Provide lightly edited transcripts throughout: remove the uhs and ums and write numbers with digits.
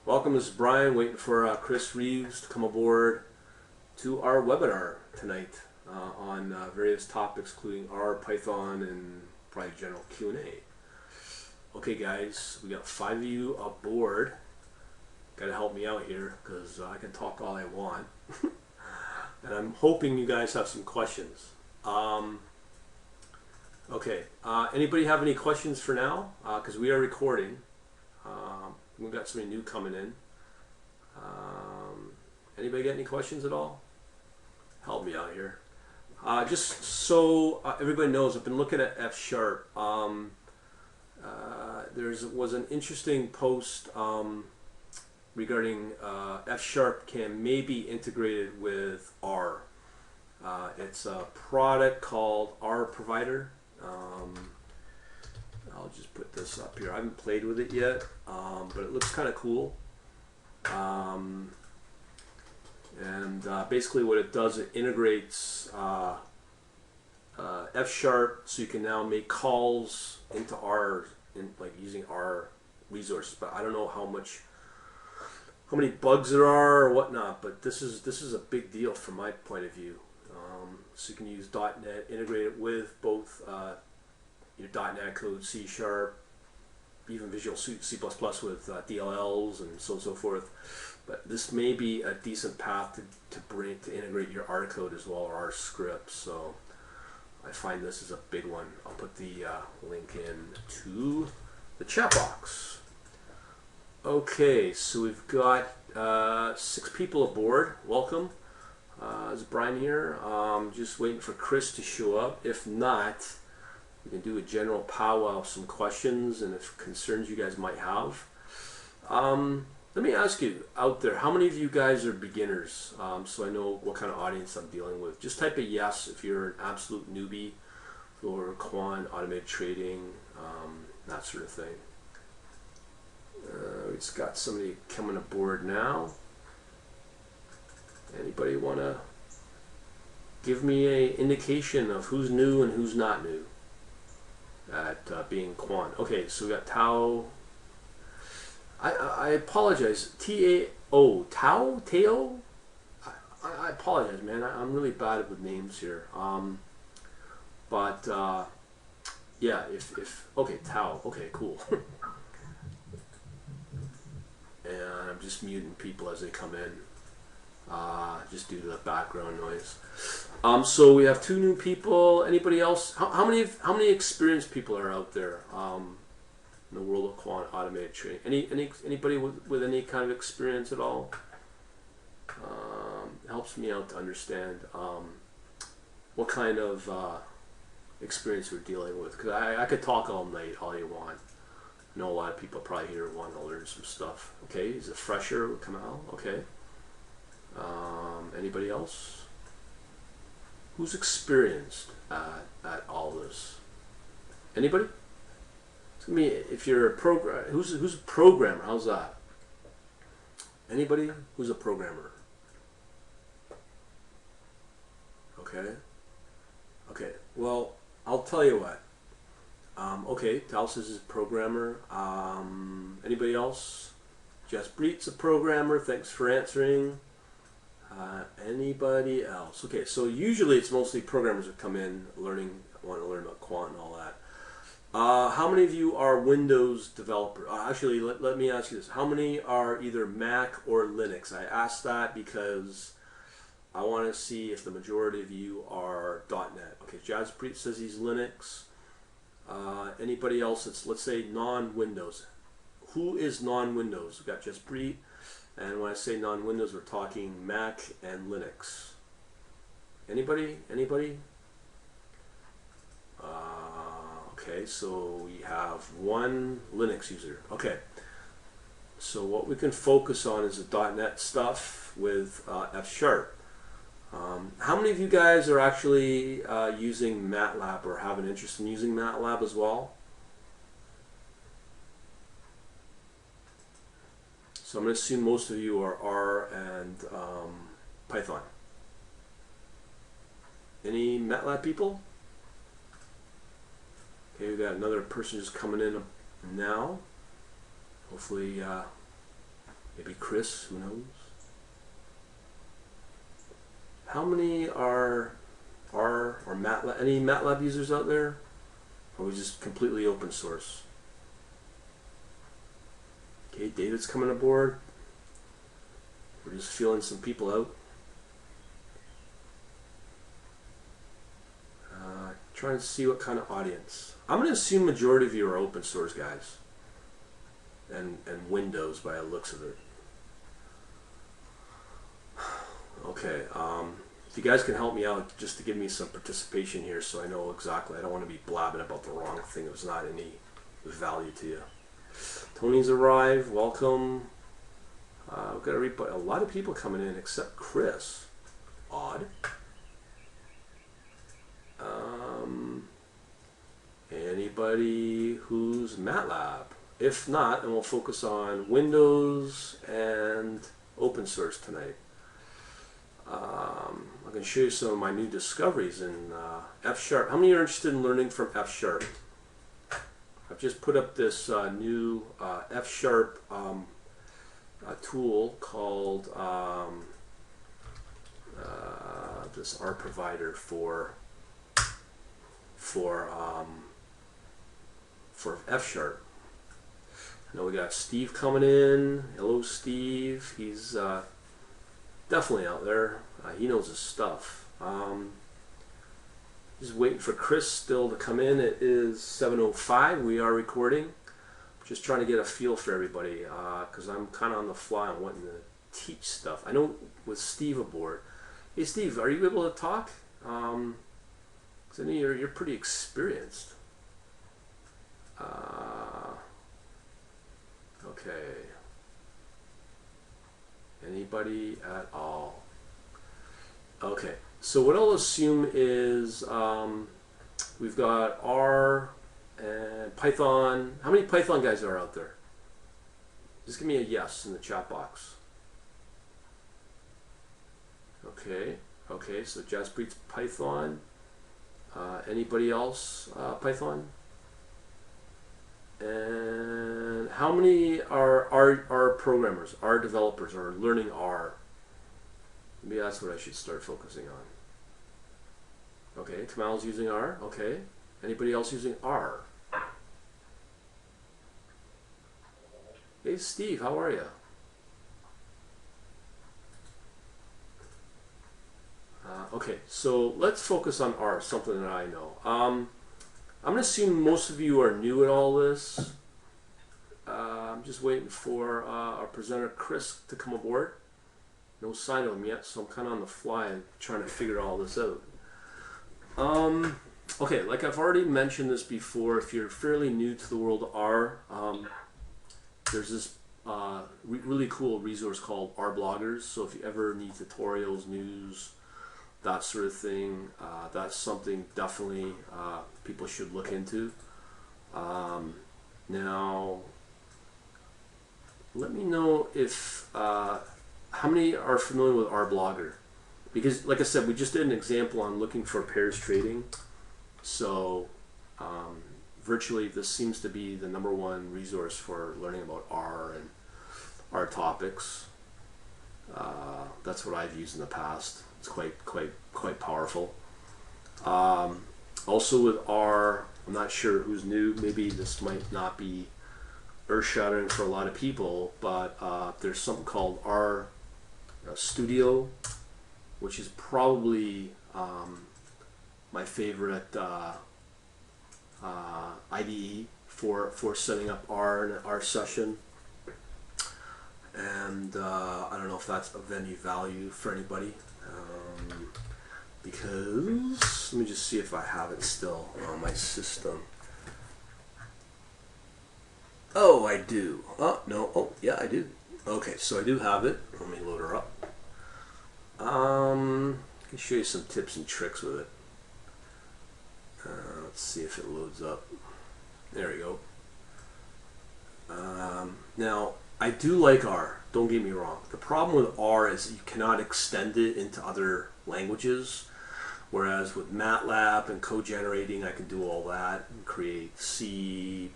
Welcome, this is Brian, waiting for Chris Reeves to come aboard to our webinar tonight on various topics, including R, Python, and probably general Q&A. Okay guys, we got 5 of you aboard. Gotta help me out here because I can talk all I want. And I'm hoping you guys have some questions. Okay, anybody have any questions for now? Because we are recording. We've got somebody new coming in. Anybody got any questions at all? Help me out here. Just so everybody knows, I've been looking at F#. There was an interesting post regarding F# can maybe integrated with R. It's a product called R Provider. I'll just put this up here. I haven't played with it yet, but it looks kind of cool. Basically what it does, it integrates F# so you can now make calls into R, like using R resources. But I don't know how many bugs there are or whatnot, but this is a big deal from my point of view. So you can use .NET, integrate it with both your .NET code, C#, even Visual C++ with DLLs and so on and so forth. But this may be a decent path to integrate your R code as well, or R scripts. So I find this is a big one. I'll put the link in to the chat box. Okay, so we've got 6 people aboard. Welcome. It's Brian here. Just waiting for Chris to show up. If not, we can do a general powwow of some questions and if concerns you guys might have. Let me ask you out there, how many of you guys are beginners? So I know what kind of audience I'm dealing with. Just type a yes if you're an absolute newbie for quant, automated trading, that sort of thing. We just got somebody coming aboard now. Anybody want to give me an indication of who's new and who's not new at being quant? Okay, so we got Tao. I apologize. T-A-O. Tao? Teo? I apologize, man. I'm really bad with names here. Yeah, okay, Tao. Okay, cool. And I'm just muting people as they come in. Just due to the background noise. So we have 2 new people. Anybody else? How many experienced people are out there in the world of quant automated trading? Anybody with any kind of experience at all? It helps me out to understand what kind of experience we're dealing with. Because I could talk all night, all you want. I know a lot of people probably here want to learn some stuff. Okay, is it fresher? Come out. Okay. Anybody else? Who's experienced at all this? Anybody? Tell me if you're a program. Who's a programmer? How's that? Anybody who's a programmer? Okay. Okay. Well, I'll tell you what. Okay, Taos is a programmer. Anybody else? Jess Breet's a programmer. Thanks for answering. Anybody else? Okay, so usually it's mostly programmers that come in want to learn about quant and all that. How many of you are Windows developers? Actually, let me ask you this. How many are either Mac or Linux? I asked that because I want to see if the majority of you are .NET. Okay, Jazz Breet says he's Linux. Anybody else that's, let's say, non-Windows? Who is non-Windows? We've got Jazz Breet. And when I say non-Windows, we're talking Mac and Linux. Anybody? Anybody? Okay, so we have 1 Linux user. Okay, so what we can focus on is the .NET stuff with F#. How many of you guys are actually using MATLAB or have an interest in using MATLAB as well? So I'm going to assume most of you are R and Python. Any MATLAB people? Okay, we got another person just coming in now. Hopefully, maybe Chris, who knows? How many are R or Matlab? Any Matlab users out there? Or are we just completely open source? Okay, David's coming aboard. We're just feeling some people out. Trying to see what kind of audience. I'm going to assume majority of you are open source guys. And Windows by the looks of it. Okay, if you guys can help me out just to give me some participation here so I know exactly. I don't want to be blabbing about the wrong thing if it's not any value to you. Tony's arrived. Welcome. We've got a lot of people coming in except Chris. Odd. Anybody who's MATLAB? If not, then we'll focus on Windows and open source tonight. I'm going to show you some of my new discoveries in F#. How many are interested in learning from F#? I've just put up this new F# tool called this R provider for F#. I know we got Steve coming in. Hello, Steve. He's definitely out there. He knows his stuff. Just waiting for Chris still to come in. It is 7:05. We are recording. Just trying to get a feel for everybody because I'm kind of on the fly on wanting to teach stuff. I know with Steve aboard. Hey, Steve, are you able to talk? Because I know you're pretty experienced. Okay. Anybody at all? Okay. So what I'll assume is we've got R and Python. How many Python guys are out there? Just give me a yes in the chat box. Okay. Okay. So Jaspreet's Python. Anybody else Python? And how many are programmers, are developers, or learning R? Maybe that's what I should start focusing on. Okay, Kamal's using R. Okay. Anybody else using R? Hey, Steve, how are you? Okay, so let's focus on R, something that I know. I'm going to assume most of you are new at all this. I'm just waiting for our presenter, Chris, to come aboard. No sign of him yet, so I'm kind of on the fly trying to figure all this out. Okay, like I've already mentioned this before, if you're fairly new to the world of R, there's this really cool resource called R Bloggers. So if you ever need tutorials, news, that sort of thing, that's something definitely people should look into. Now, let me know if how many are familiar with R Blogger, because like I said, we just did an example on looking for pairs trading. So virtually this seems to be the #1 resource for learning about R and R topics. That's what I've used in the past. It's quite powerful. Also with R, I'm not sure who's new. Maybe this might not be earth-shattering for a lot of people, but there's something called R Studio, which is probably my favorite IDE for setting up R in an R session. And I don't know if that's of any value for anybody, because let me just see if I have it still on my system. Oh, I do. Oh, no. Oh, yeah, I do. Okay, so I do have it. Let me load her up. I can show you some tips and tricks with it. Let's see if it loads up. There we go. Now, I do like R, don't get me wrong. The problem with R is you cannot extend it into other languages, whereas with MATLAB and code generating, I can do all that and create C++,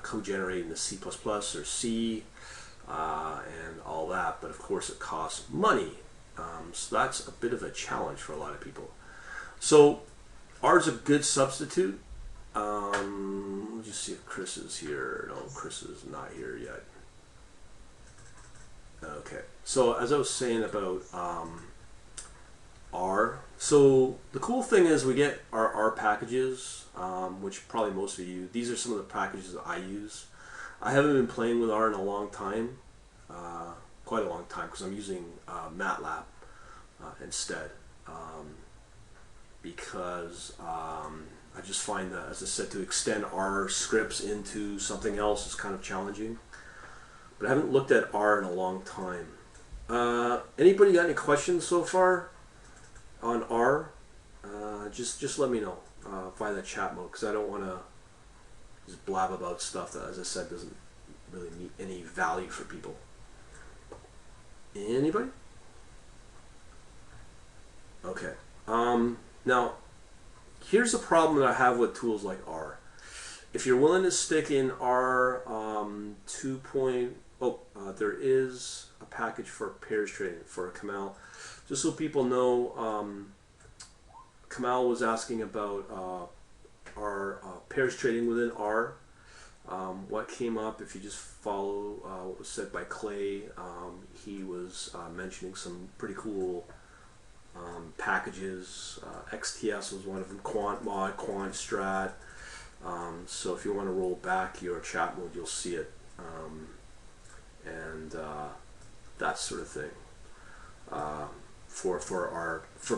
code generating the C++ or C and all that, but of course it costs money. So that's a bit of a challenge for a lot of people. So R is a good substitute. Let's just see if Chris is here. No, Chris is not here yet. Okay, so as I was saying about R, so the cool thing is we get our R packages, which probably most of you, these are some of the packages that I use. I haven't been playing with R in a long time, quite a long time, because I'm using MATLAB instead, because I just find that, as I said, to extend R scripts into something else is kind of challenging. But I haven't looked at R in a long time. Anybody got any questions so far on R? Just let me know via the chat mode, because I don't want to just blab about stuff that, as I said, doesn't really meet any value for people. Anybody? Okay. Now, here's the problem that I have with tools like R. If you're willing to stick in R 2. There is a package for pairs trading for Kamal. Just so people know, Kamal was asking about our pairs trading within R. What came up, if you just follow what was said by Clay, he was mentioning some pretty cool packages. XTS was one of them, Quant Mod, Quant Strat. So if you want to roll back your chat mode, you'll see it. And that sort of thing for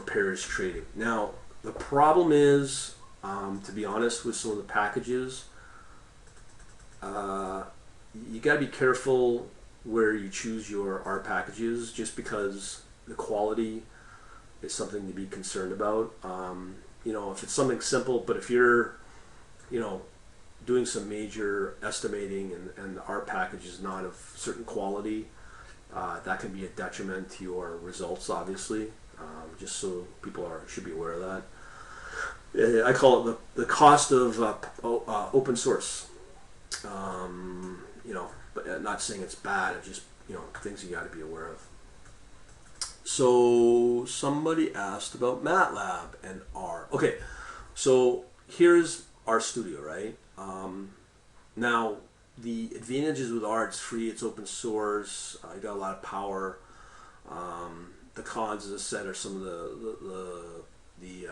pairs trading. Now the problem is, to be honest, with some of the packages, you got to be careful where you choose your R packages, just because the quality is something to be concerned about. If it's something simple, but if you're doing some major estimating and the R package is not of certain quality, that can be a detriment to your results, obviously. Just so people should be aware of that. I call it the cost of open source. But not saying it's bad. It's just things you got to be aware of. So somebody asked about MATLAB and R. Okay, so here's RStudio, right? Now the advantages with R, it's free, it's open source, you got a lot of power. The cons, as I said, are some of the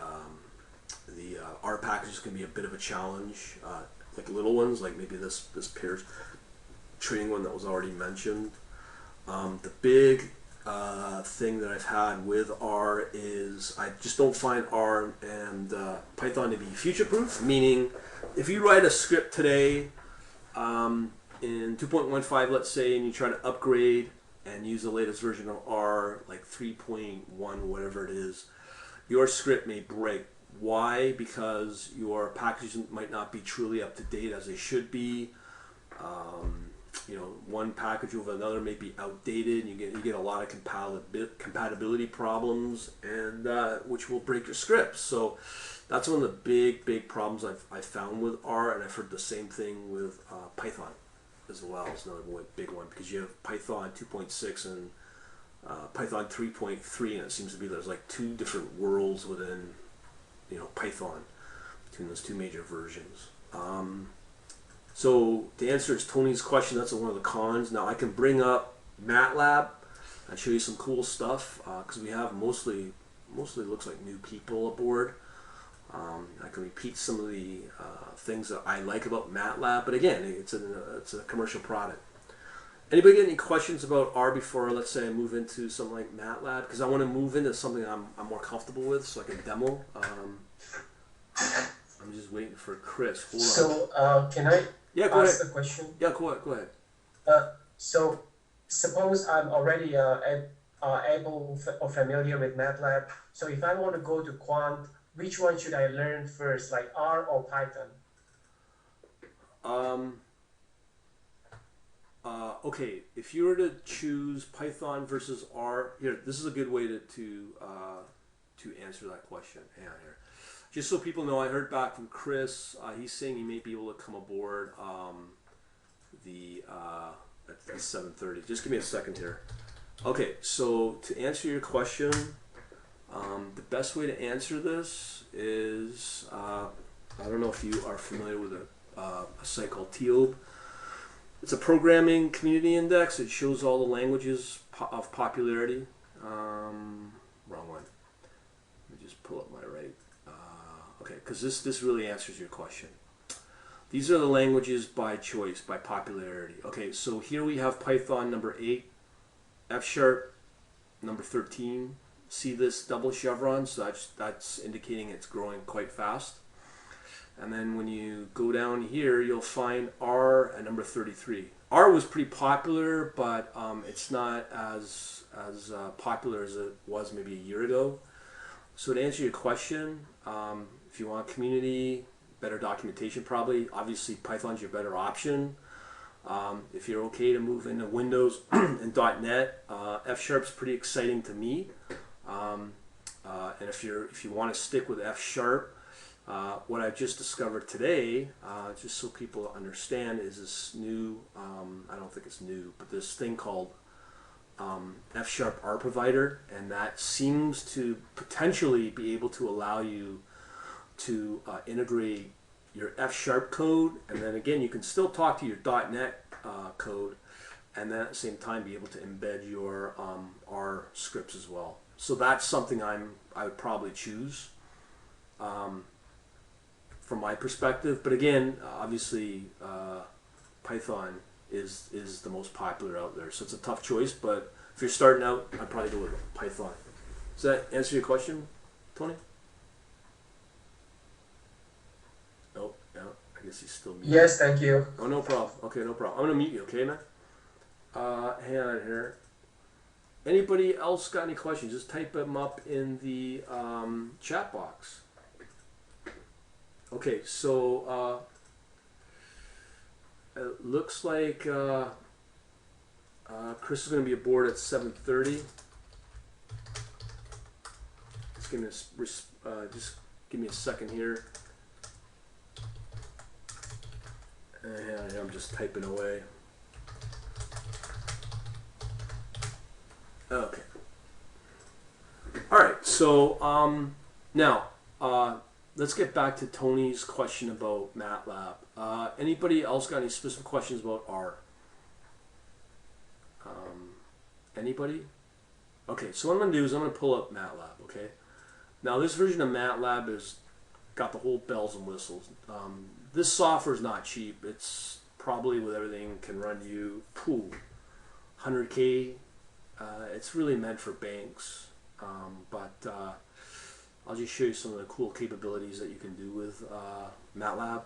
R packages can be a bit of a challenge, like little ones, like maybe this pairs trading one that was already mentioned. The big thing that I've had with R is I just don't find R and Python to be future-proof, meaning if you write a script today in 2.15, let's say, and you try to upgrade and use the latest version of R, like 3.1, whatever it is, your script may break. Why? Because your packages might not be truly up to date as they should be. One package with another may be outdated. You get a lot of compatibility problems, and which will break your scripts. So that's one of the big problems I've found with R, and I've heard the same thing with Python as well. It's another big one, because you have Python 2.6 and Python 3.3, and it seems to be there's like two different worlds within Python between those two major versions. So to answer Tony's question, that's one of the cons. Now I can bring up MATLAB and show you some cool stuff, because we have mostly looks like new people aboard. I can repeat some of the things that I like about MATLAB, but again, it's a commercial product. Anybody get any questions about R before, let's say, I move into something like MATLAB? Because I want to move into something I'm more comfortable with, so I can demo. I'm just waiting for Chris. Hold on. So can I go ask ahead. a question? Yeah, go ahead. So suppose I'm already able or familiar with MATLAB. So if I want to go to Quant, which one should I learn first, like R or Python? Okay, if you were to choose Python versus R, here, this is a good way to answer that question. Hang on here. Just so people know, I heard back from Chris. He's saying he may be able to come aboard. the at 7:30. Just give me a second here. Okay, so to answer your question, the best way to answer this is I don't know if you are familiar with a site called TOB. It's a programming community index. It shows all the languages of popularity. Wrong one. Let me just pull up my right. Okay, because this really answers your question. These are the languages by choice, by popularity. Okay, so here we have Python number 8, F sharp number 13. See this double chevron? So that's indicating it's growing quite fast. And then when you go down here, you'll find R at number 33. R was pretty popular, but it's not as popular as it was maybe a year ago. So to answer your question, if you want community, better documentation probably. Obviously, Python's your better option. If you're okay to move into Windows and .NET, F sharp's pretty exciting to me. And if you want to stick with F sharp, what I just discovered today, just so people understand, is this new, I don't think it's new, but this thing called F sharp R provider, and that seems to potentially be able to allow you to integrate your F sharp code, and then again you can still talk to your .NET code, and then at the same time be able to embed your R scripts as well. So that's something I would probably choose from my perspective. But again, obviously Python is the most popular out there, so it's a tough choice. But if you're starting out, I'd probably go with Python. Does that answer your question, Tony? Oh, yeah, I guess he's still muted. Yes, thank you. Oh, no problem. Okay, no problem. I'm gonna mute you, okay, man? Hang on here. Anybody else got any questions? Just type them up in the chat box. Okay, so it looks like Chris is going to be aboard at 7:30. Just give me a second here. And I'm just typing away. Okay. All right. So now let's get back to Tony's question about MATLAB. Anybody else got any specific questions about R? Anybody? Okay. So what I'm going to do is I'm going to pull up MATLAB. Okay. Now this version of MATLAB has got the whole bells and whistles. This software is not cheap. It's probably with everything can run you 100K. It's really meant for banks, but I'll just show you some of the cool capabilities that you can do with MATLAB.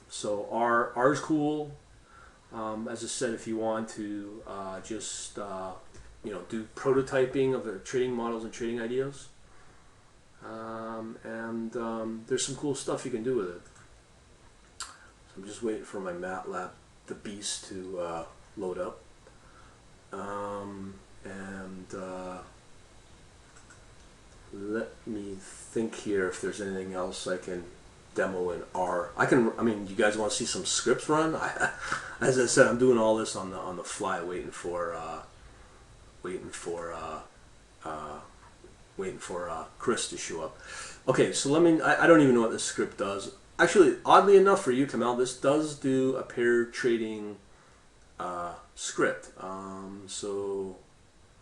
So R is cool. As I said, if you want to just do prototyping of the trading models and trading ideas, and there's some cool stuff you can do with it. So I'm just waiting for my MATLAB, the beast, to load up. Let me think here if there's anything else I can demo in R. I mean, you guys want to see some scripts run? As I said, I'm doing all this on the fly, waiting for Chris to show up. Okay, so I don't even know what this script does. Actually, oddly enough for you, Kamal, this does do a pair trading script. So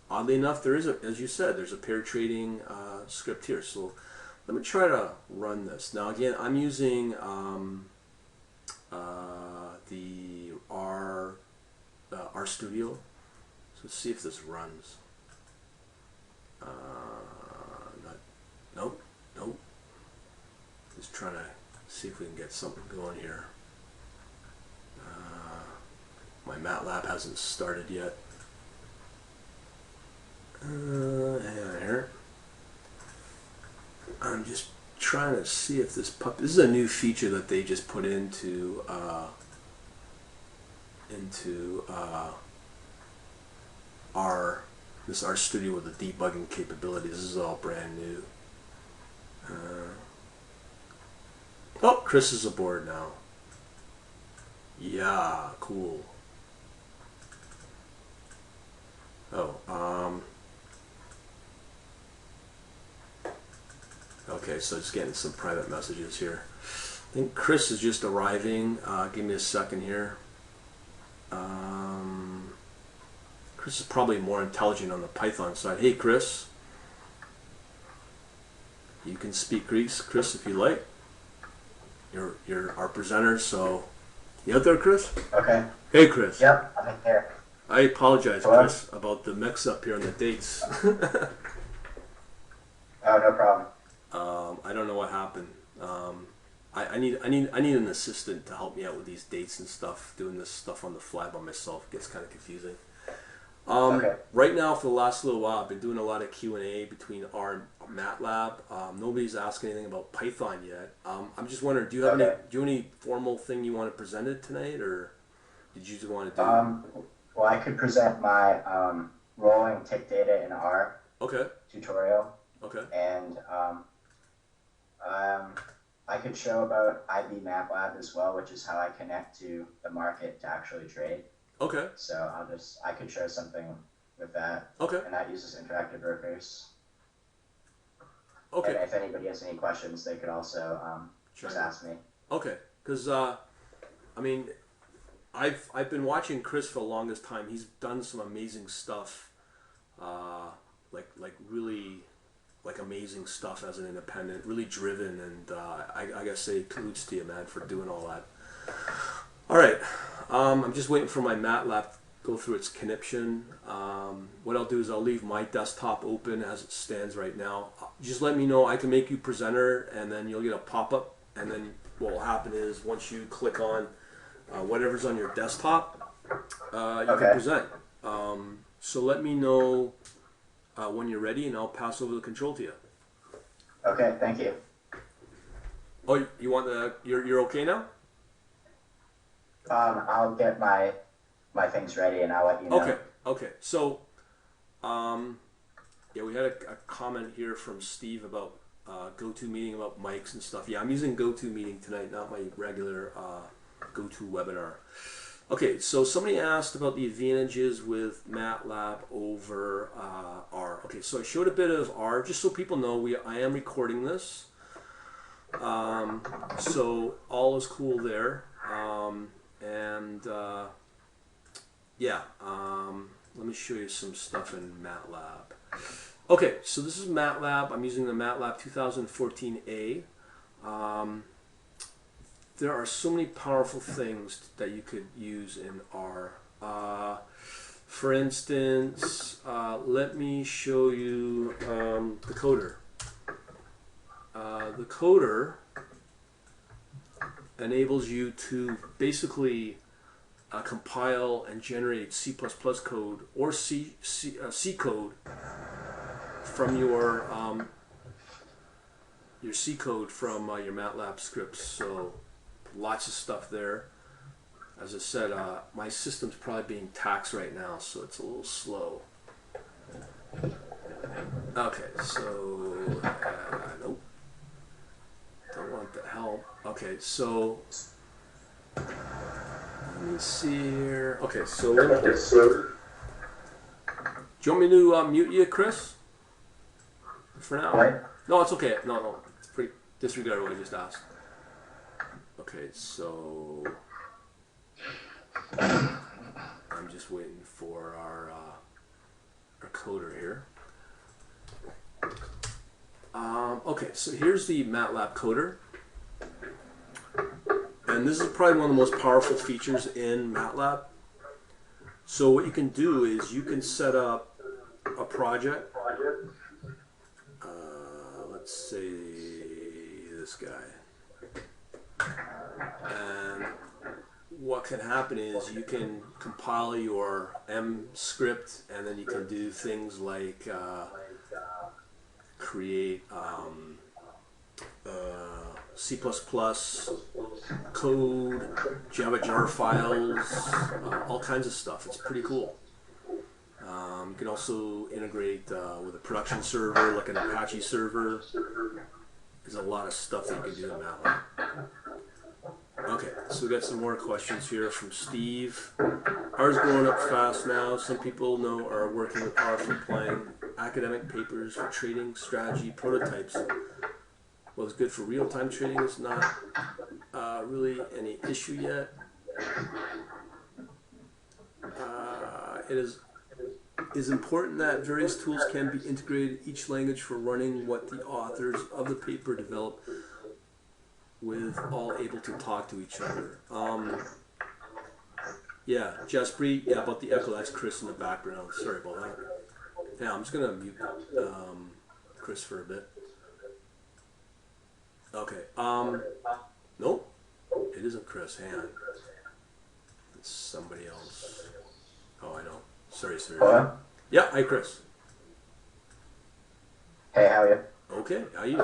oddly enough, there is as you said, there's a pair trading script here. So let me try to run this. Now again, I'm using the R Studio. So let's see if this runs. Nope. Just trying to see if we can get something going here. My MATLAB hasn't started yet. Here. I'm just trying to see if this is a new feature that they just put into this R Studio with the debugging capability. This is all brand new. Oh, Chris is aboard now. Yeah, cool. Oh, okay, so just getting some private messages here. I think Chris is just arriving. Give me a second here. Um, Chris is probably more intelligent on the Python side. Hey, Chris, you can speak Greek, Chris, if you like. You're our presenter, so you out there, Chris? Okay. Hey, Chris. Yep, I'm in here. I apologize, Hello? Chris, about the mix-up here on the dates. Oh, no problem. I don't know what happened. I need an assistant to help me out with these dates and stuff. Doing this stuff on the fly by myself gets kind of confusing. Okay. Right now, for the last little while, I've been doing a lot of Q&A between R and Matlab. Nobody's asked anything about Python yet. I'm just wondering, Okay. do you have any formal thing you want to present it tonight, or did you just want to do? Um, well, I could present my rolling tick data in R Okay. tutorial, Okay. and I could show about IB MATLAB as well, which is how I connect to the market to actually trade. Okay. So I could show something with that, Okay. and that uses interactive brokers. Okay. And if anybody has any questions, they could also Sure. just ask me. Okay. Because I mean, I've been watching Chris for the longest time. He's done some amazing stuff, like really like amazing stuff as an independent, really driven, and I gotta say kudos to you, man, for doing all that. All right, I'm just waiting for my MATLAB to go through its conniption. What I'll do is I'll leave my desktop open as it stands right now. Just let me know. I can make you presenter, and then you'll get a pop-up, and then what will happen is once you click on whatever's on your desktop, you Okay. can present. So let me know when you're ready, and I'll pass over the control to you. Okay, thank you. Oh, you want the? You're okay now? I'll get my things ready and I'll let you know. Okay. Okay. So, yeah, we had a comment here from Steve about GoToMeeting about mics and stuff. Yeah, I'm using GoToMeeting tonight, not my regular GoToWebinar. Okay, so somebody asked about the advantages with MATLAB over R. Okay, so I showed a bit of R, just so people know I am recording this. So all is cool there. Yeah, let me show you some stuff in MATLAB. Okay, so this is MATLAB. I'm using the MATLAB 2014A. There are so many powerful things that you could use in R. For instance, let me show you the coder. The coder enables you to basically compile and generate C++ code or C code from your C code from your MATLAB scripts. So lots of stuff there. As I said, my system's probably being taxed right now, so it's a little slow. Okay, so nope, don't want the help. Okay, so let me see here. Okay, so do you want me to mute you, Chris? For now? What? No, it's okay. No, it's pretty disregard what I just asked. Okay, so I'm just waiting for our coder here. Okay, so here's the MATLAB coder. And this is probably one of the most powerful features in MATLAB. So what you can do is you can set up a project. Let's say this guy. And what can happen is you can compile your M script, and then you can do things like create C++ code, Java jar files, all kinds of stuff. It's pretty cool. You can also integrate with a production server, like an Apache server. There's a lot of stuff that you can do in MATLAB. Okay, so we got some more questions here from Steve. R is growing up fast now. Some people know are working with R for applying academic papers for trading strategy prototypes. Well, it's good for real-time trading. It's not really any issue yet. It is important that various tools can be integrated each language for running what the authors of the paper develop with all able to talk to each other. Yeah, Jaspreet, yeah, about the echo, that's Chris in the background. Sorry about that. Yeah, I'm just going to mute Chris for a bit. Okay, nope, it isn't Chris, hang on. It's somebody else. Oh, I know. Sorry, sir. Hello? Yeah, hi, Chris. Hey, how are you? Okay, how are you?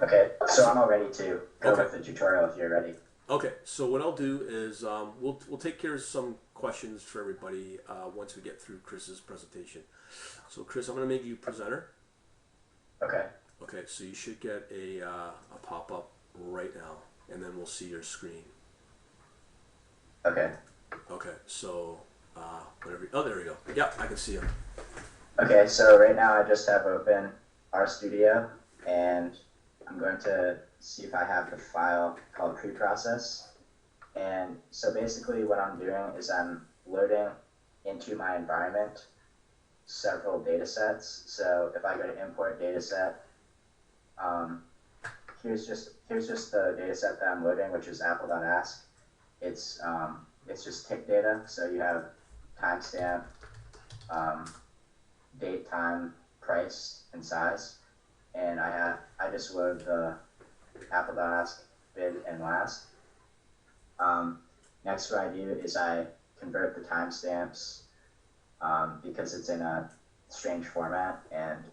Okay, so I'm all ready to go Okay. with the tutorial if you're ready. Okay, so what I'll do is we'll take care of some questions for everybody once we get through Chris's presentation. So Chris, I'm going to make you presenter. Okay. Okay, so you should get a pop-up right now, and then we'll see your screen. Okay. Okay, so whatever. Oh, there we go. Yeah, I can see you. Okay, so right now I just have open RStudio, and I'm going to see if I have the file called preprocess. And so basically what I'm doing is I'm loading into my environment several data sets. So if I go to import data set, here's just the data set that I'm loading, which is apple.ask. It's just tick data. So you have timestamp, date, time, price, and size. And I just load the apple.ask bid and last. Next, what I do is I convert the timestamps because it's in a strange format. And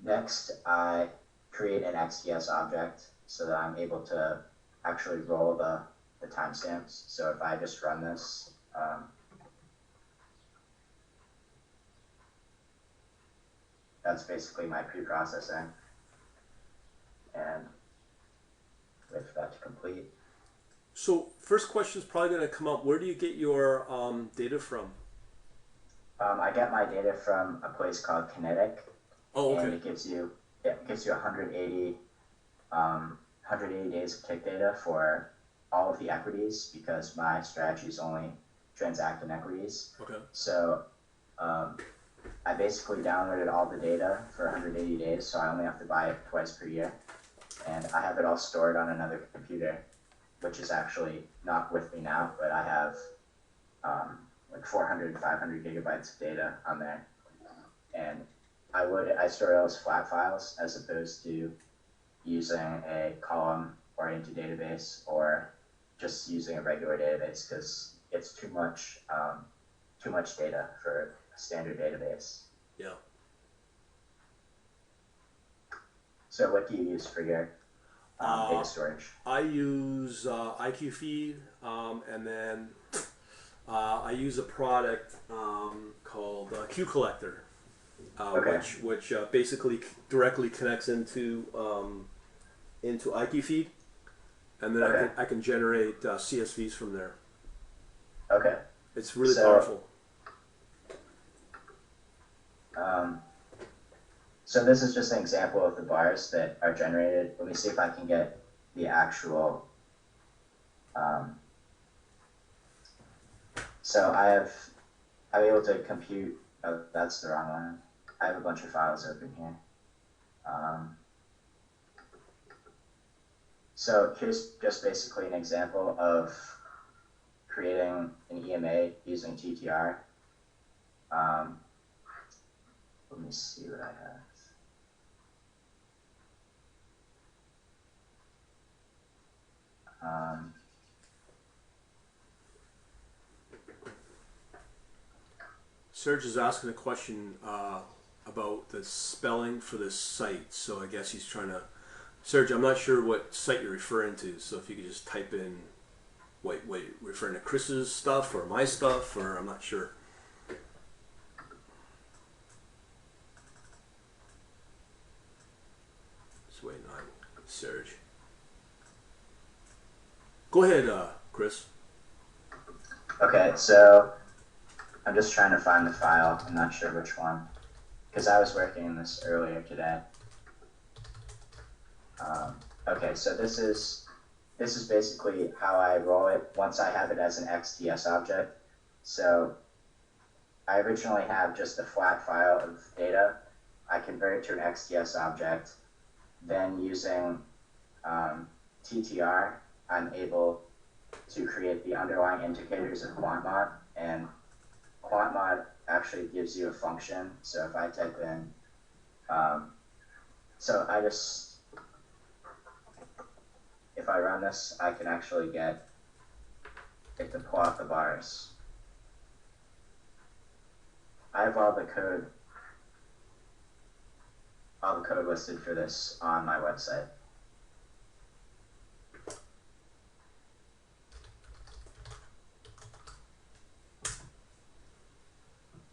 next, I create an XDS object so that I'm able to actually roll the timestamps. So if I just run this, that's basically my pre-processing. And wait for that to complete. So first question is probably going to come up. Where do you get your data from? I get my data from a place called Kinetic. Oh, okay. And it gives you 180 days of tick data for all of the equities because my strategies only transact in equities. Okay. So I basically downloaded all the data for 180 days, so I only have to buy it twice per year. And I have it all stored on another computer, which is actually not with me now, but I have like 400, 500 gigabytes of data on there. And I store those flat files as opposed to using a column-oriented database or just using a regular database because it's too much data for a standard database. Yeah. So what do you use for your data storage? I use IQFeed, and then I use a product called Q Collector, Okay. which basically directly connects into IQFeed, and then Okay. I can generate CSVs from there. Okay. It's really So- powerful. So this is just an example of the bars that are generated. Let me see if I can get the actual. So I'm able to compute. Oh, that's the wrong one. I have a bunch of files open here. So here's just basically an example of creating an EMA using TTR. Let me see what I have. Serge is asking a question about the spelling for this site, so I guess he's trying to. Serge, I'm not sure what site you're referring to, so if you could just type in, wait, referring to Chris's stuff or my stuff, or I'm not sure. Just waiting on Serge. Go ahead, Chris. Okay, so I'm just trying to find the file. I'm not sure which one, because I was working in this earlier today. Okay, so this is basically how I roll it once I have it as an XDS object. So I originally have just a flat file of data. I convert it to an XDS object. Then using TTR, I'm able to create the underlying indicators of QuantMod, and QuantMod actually gives you a function. So if I type in, if I run this, I can actually get it to plot the bars. I have all the code listed for this on my website.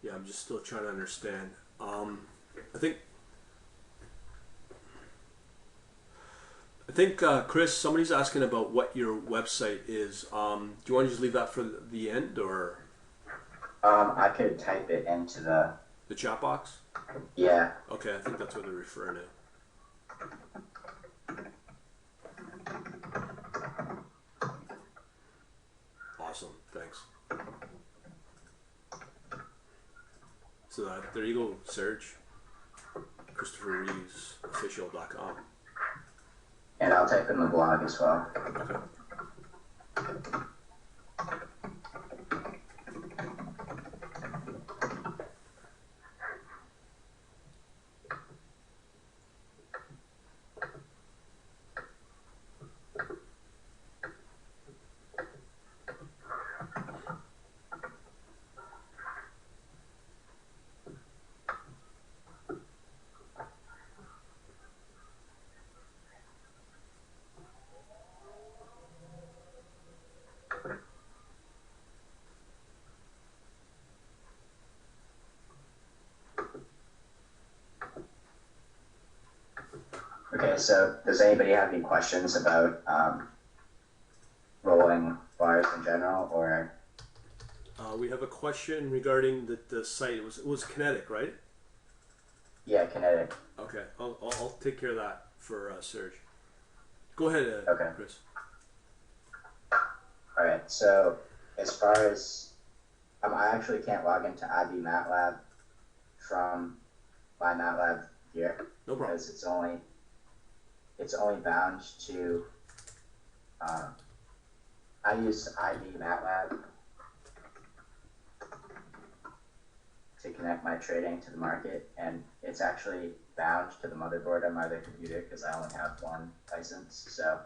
Yeah, I'm just still trying to understand. I think Chris, somebody's asking about what your website is. Do you want to just leave that for the end, or I could type it into the chat box? Yeah. Okay, I think that's what they're referring to. Awesome, thanks. So there you go, Serge. ChristopherReevesOfficial.com. And I'll type in the blog as well. Okay. Okay, so does anybody have any questions about rolling bars in general, or? We have a question regarding the site. It was Kinetic, right? Yeah, Kinetic. Okay, I'll take care of that for Serge. Go ahead, Okay. Chris. All right. So as far as I actually can't log into R and Matlab from my MATLAB here. No problem. Because it's only bound to. I use ID MATLAB to connect my trading to the market, and it's actually bound to the motherboard on my other computer because I only have one license. So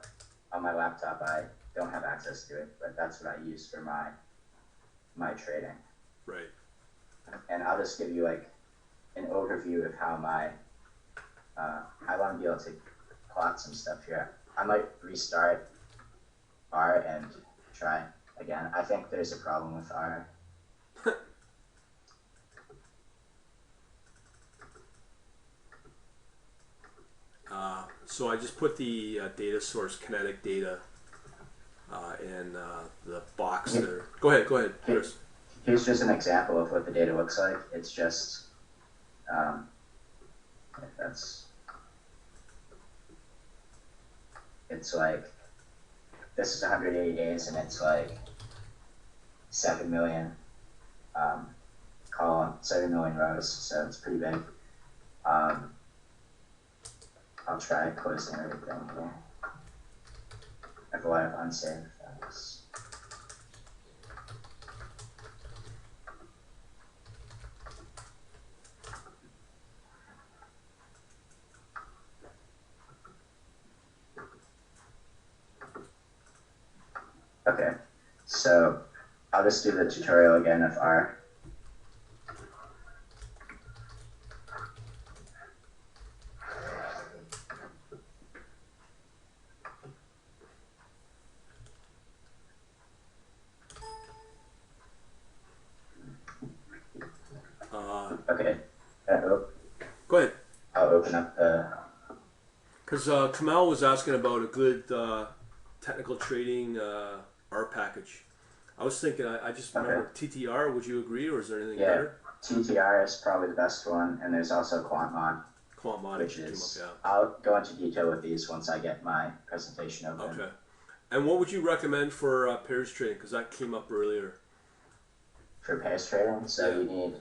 on my laptop, I don't have access to it, but that's what I use for my trading. Right. And I'll just give you like an overview of how I want to be able to plot some stuff here. I might restart R and try again. I think there's a problem with R. So I just put the data source kinetic data in the box there. Go ahead, Chris. Here's just an example of what the data looks like. It's just it's like this is 180 days, and it's like 7 million 7 million rows, so it's pretty big. I'll try closing everything here. I have a lot of unsaved files. Okay, so I'll just do the tutorial again of R. Okay. Go ahead. I'll open up the. Because Kamal was asking about a good technical trading R package. I was thinking, I just Okay. remember TTR. Would you agree, or is there anything Yeah, better? TTR is probably the best one, and there's also QuantMod, Quant Mod which came up, is, yeah. I'll go into detail with these once I get my presentation open. Okay. And what would you recommend for pairs trading? Because that came up earlier. For pairs trading, so Yeah. you need,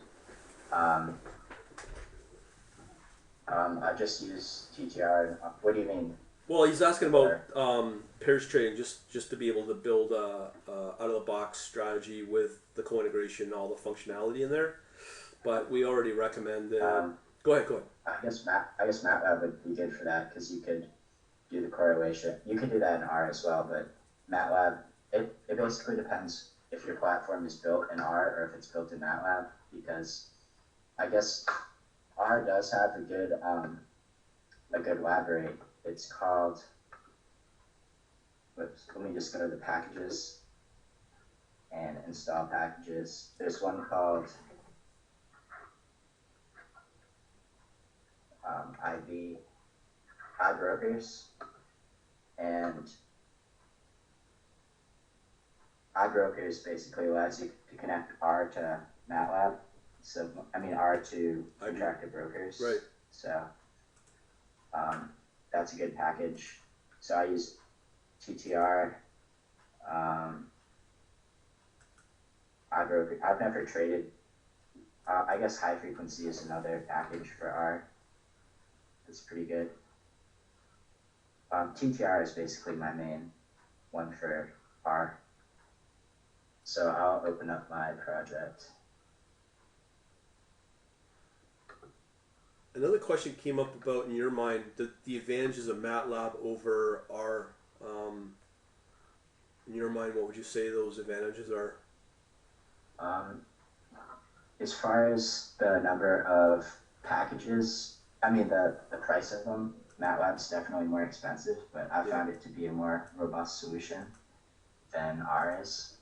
I just use TTR. What do you mean? Well, he's asking about pairs trading, just to be able to build a out of the box strategy with the co-integration and all the functionality in there. But we already recommended. Go ahead. I guess MATLAB would be good for that because you could do the correlation. You could do that in R as well, but MATLAB, it basically depends if your platform is built in R or if it's built in MATLAB, because I guess R does have a good library. It's called, let me just go to the packages and install packages. There's one called iBrokers, and iBrokers basically allows you to connect R to MATLAB. So I mean R to interactive brokers. Right. So that's a good package. So I use TTR. iBroker. I've never traded. I guess high frequency is another package for R. It's pretty good. TTR is basically my main one for R. So I'll open up my project. Another question came up about, in your mind, the advantages of MATLAB over R. In your mind, what would you say those advantages are? As far as the number of packages, I mean the price of them, MATLAB's definitely more expensive, but I found it to be a more robust solution than R is.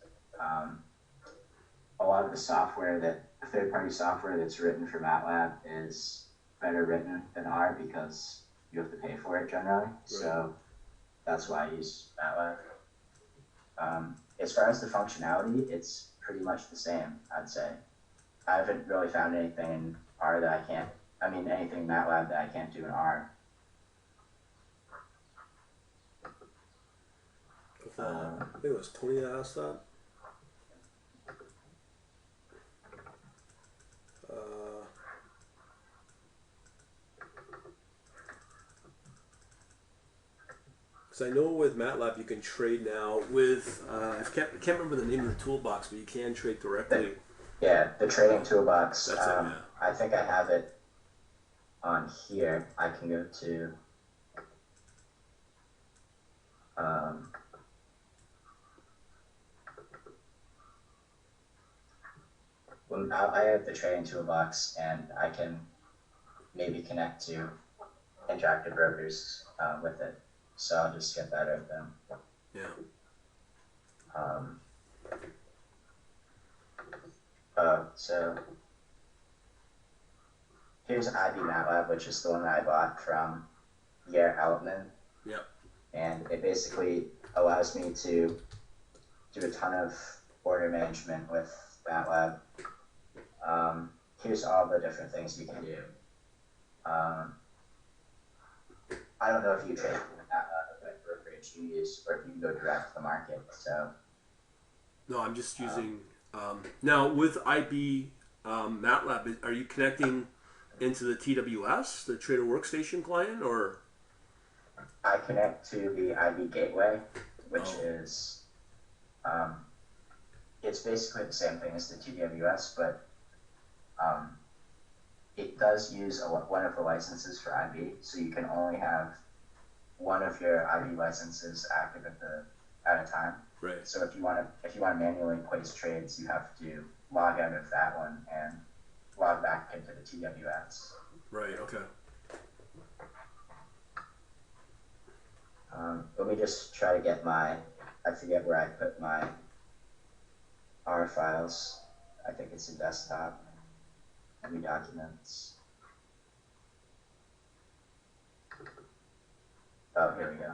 A lot of the third-party software that's written for MATLAB is better written than R because you have to pay for it generally. Right. So that's why I use MATLAB. As far as the functionality, it's pretty much the same, I'd say. I haven't really found anything in R that anything MATLAB that I can't do in R. I think it was Tony that asked that. Because I know with MATLAB you can trade now with, I can't remember the name of the toolbox, but you can trade directly. The trading toolbox. That's it, yeah. I think I have it on here. I can go to I have the trading toolbox, and I can maybe connect to interactive brokers with it. So I'll just get that open. Yeah. So here's IB MATLAB, which is the one that I bought from Yair Altman. Yep. And it basically allows me to do a ton of order management with MATLAB. Here's all the different things you can do. I don't know if you trade with MATLAB, what brokerage you use, or if you can go direct to the market. So. No, I'm just using. Now with IB MATLAB, are you connecting into the TWS, the Trader Workstation client, or? I connect to the IB Gateway, which is, it's basically the same thing as the TWS, but it does use one of the licenses for IB, so you can only have one of your IB licenses active at a time. Right. So if you want to manually place trades, you have to log out of that one and log back into the TWS. Right. Okay. Let me just try to get I forget where I put my R files. I think it's in desktop. Any documents. Oh, here we go.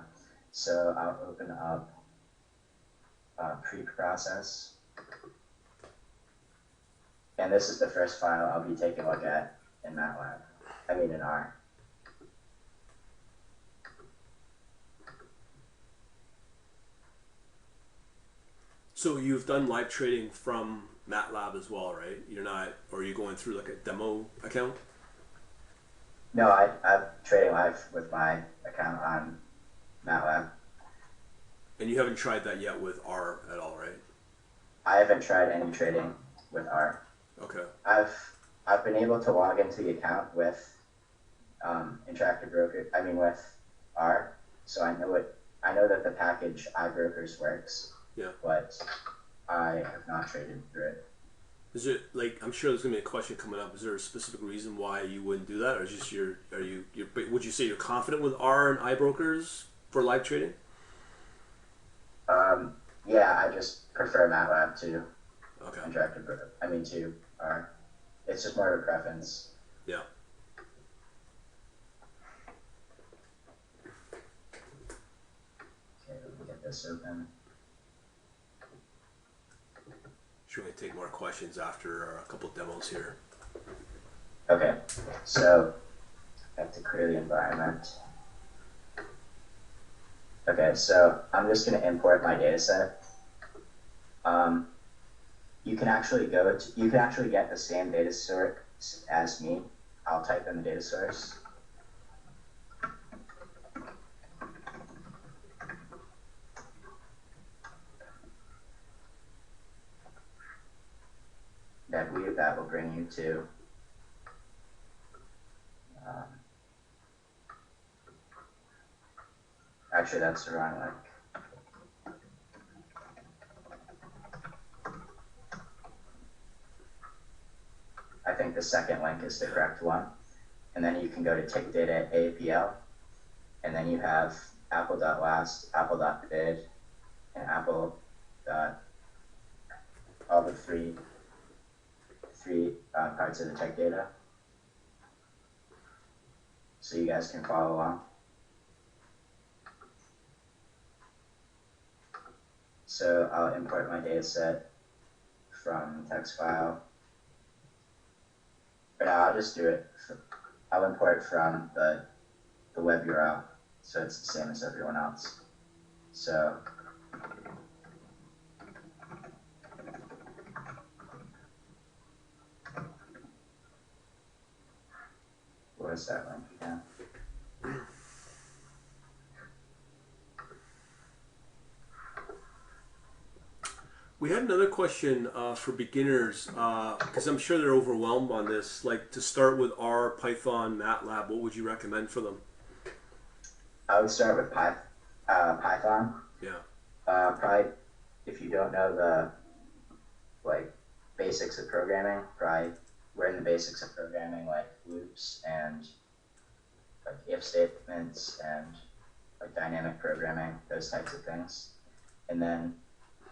So I'll open up pre-process. And this is the first file I'll be taking a look at in MATLAB. I mean in R. So you've done live trading from MATLAB as well, right? You're not, or are you going through like a demo account? No, I'm trading live with my account on MATLAB. And you haven't tried that yet with R at all, right? I haven't tried any trading with R. Okay. I've been able to log into the account with Interactive Broker. I mean with R, so I know that the package iBrokers works. Yeah. But I have not traded through it. Is it like, I'm sure there's gonna be a question coming up. Is there a specific reason why you wouldn't do that, or is just would you say you're confident with R and iBrokers for live trading? Yeah, I just prefer MATLAB to Okay. Interactive Broker. I mean to R. It's just more of a preference. Yeah. Okay, let me get this open. Sure, we take more questions after a couple demos here. Okay, so I have to clear the environment. Okay, so I'm just going to import my data set. You can actually get the same data source as me. I'll type in the data source. I believe that will bring you to actually that's the wrong link. I think the second link is the correct one. And then you can go to take data at APL, and then you have apple.last, apple.bid, and apple. All the three parts of the tech data. So you guys can follow along. So I'll import my data set from text file. Or no, I'll just do it. I'll import from the web URL, so it's the same as everyone else. So where's that link again? We had another question for beginners, because I'm sure they're overwhelmed on this. Like, to start with R, Python, MATLAB, what would you recommend for them? I would start with Python. Yeah. Probably, if you don't know the basics of programming, probably learn the basics of programming, like loops and like if statements and like dynamic programming, those types of things. And then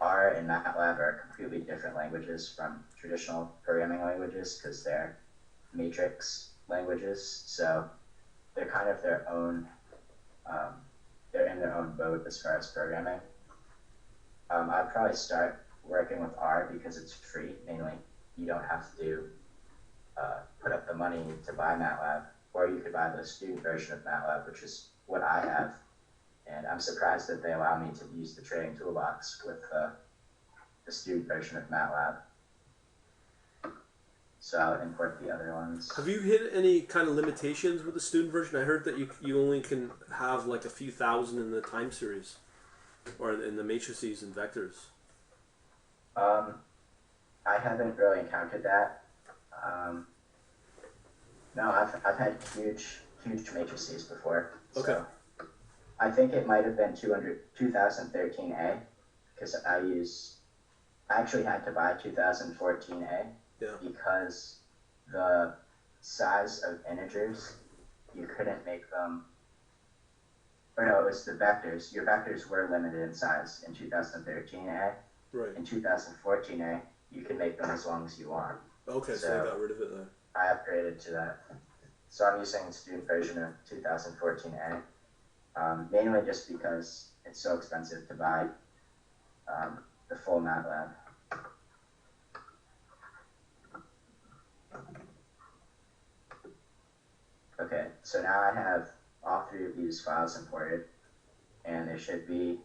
R and MATLAB are completely different languages from traditional programming languages because they're matrix languages. So they're kind of their own, they're in their own boat as far as programming. I'd probably start working with R because it's free, mainly. You don't have to put up the money to buy MATLAB, or you could buy the student version of MATLAB, which is what I have. And I'm surprised that they allow me to use the trading toolbox with the student version of MATLAB. So I'll import the other ones. Have you hit any kind of limitations with the student version? I heard that you only can have like a few thousand in the time series, or in the matrices and vectors. I haven't really encountered that. No, I've had huge matrices before. Okay. So I think it might have been 2013A, because I actually had to buy 2014A. Yeah. Because the size of integers, you couldn't make them, or no, it was the vectors. Your vectors were limited in size in 2013A. Right. In 2014A, you can make them as long as you want. Okay, so they got rid of it then. I upgraded to that. So I'm using the student version of 2014A, mainly just because it's so expensive to buy the full MATLAB. Okay, so now I have all three of these files imported, and there should be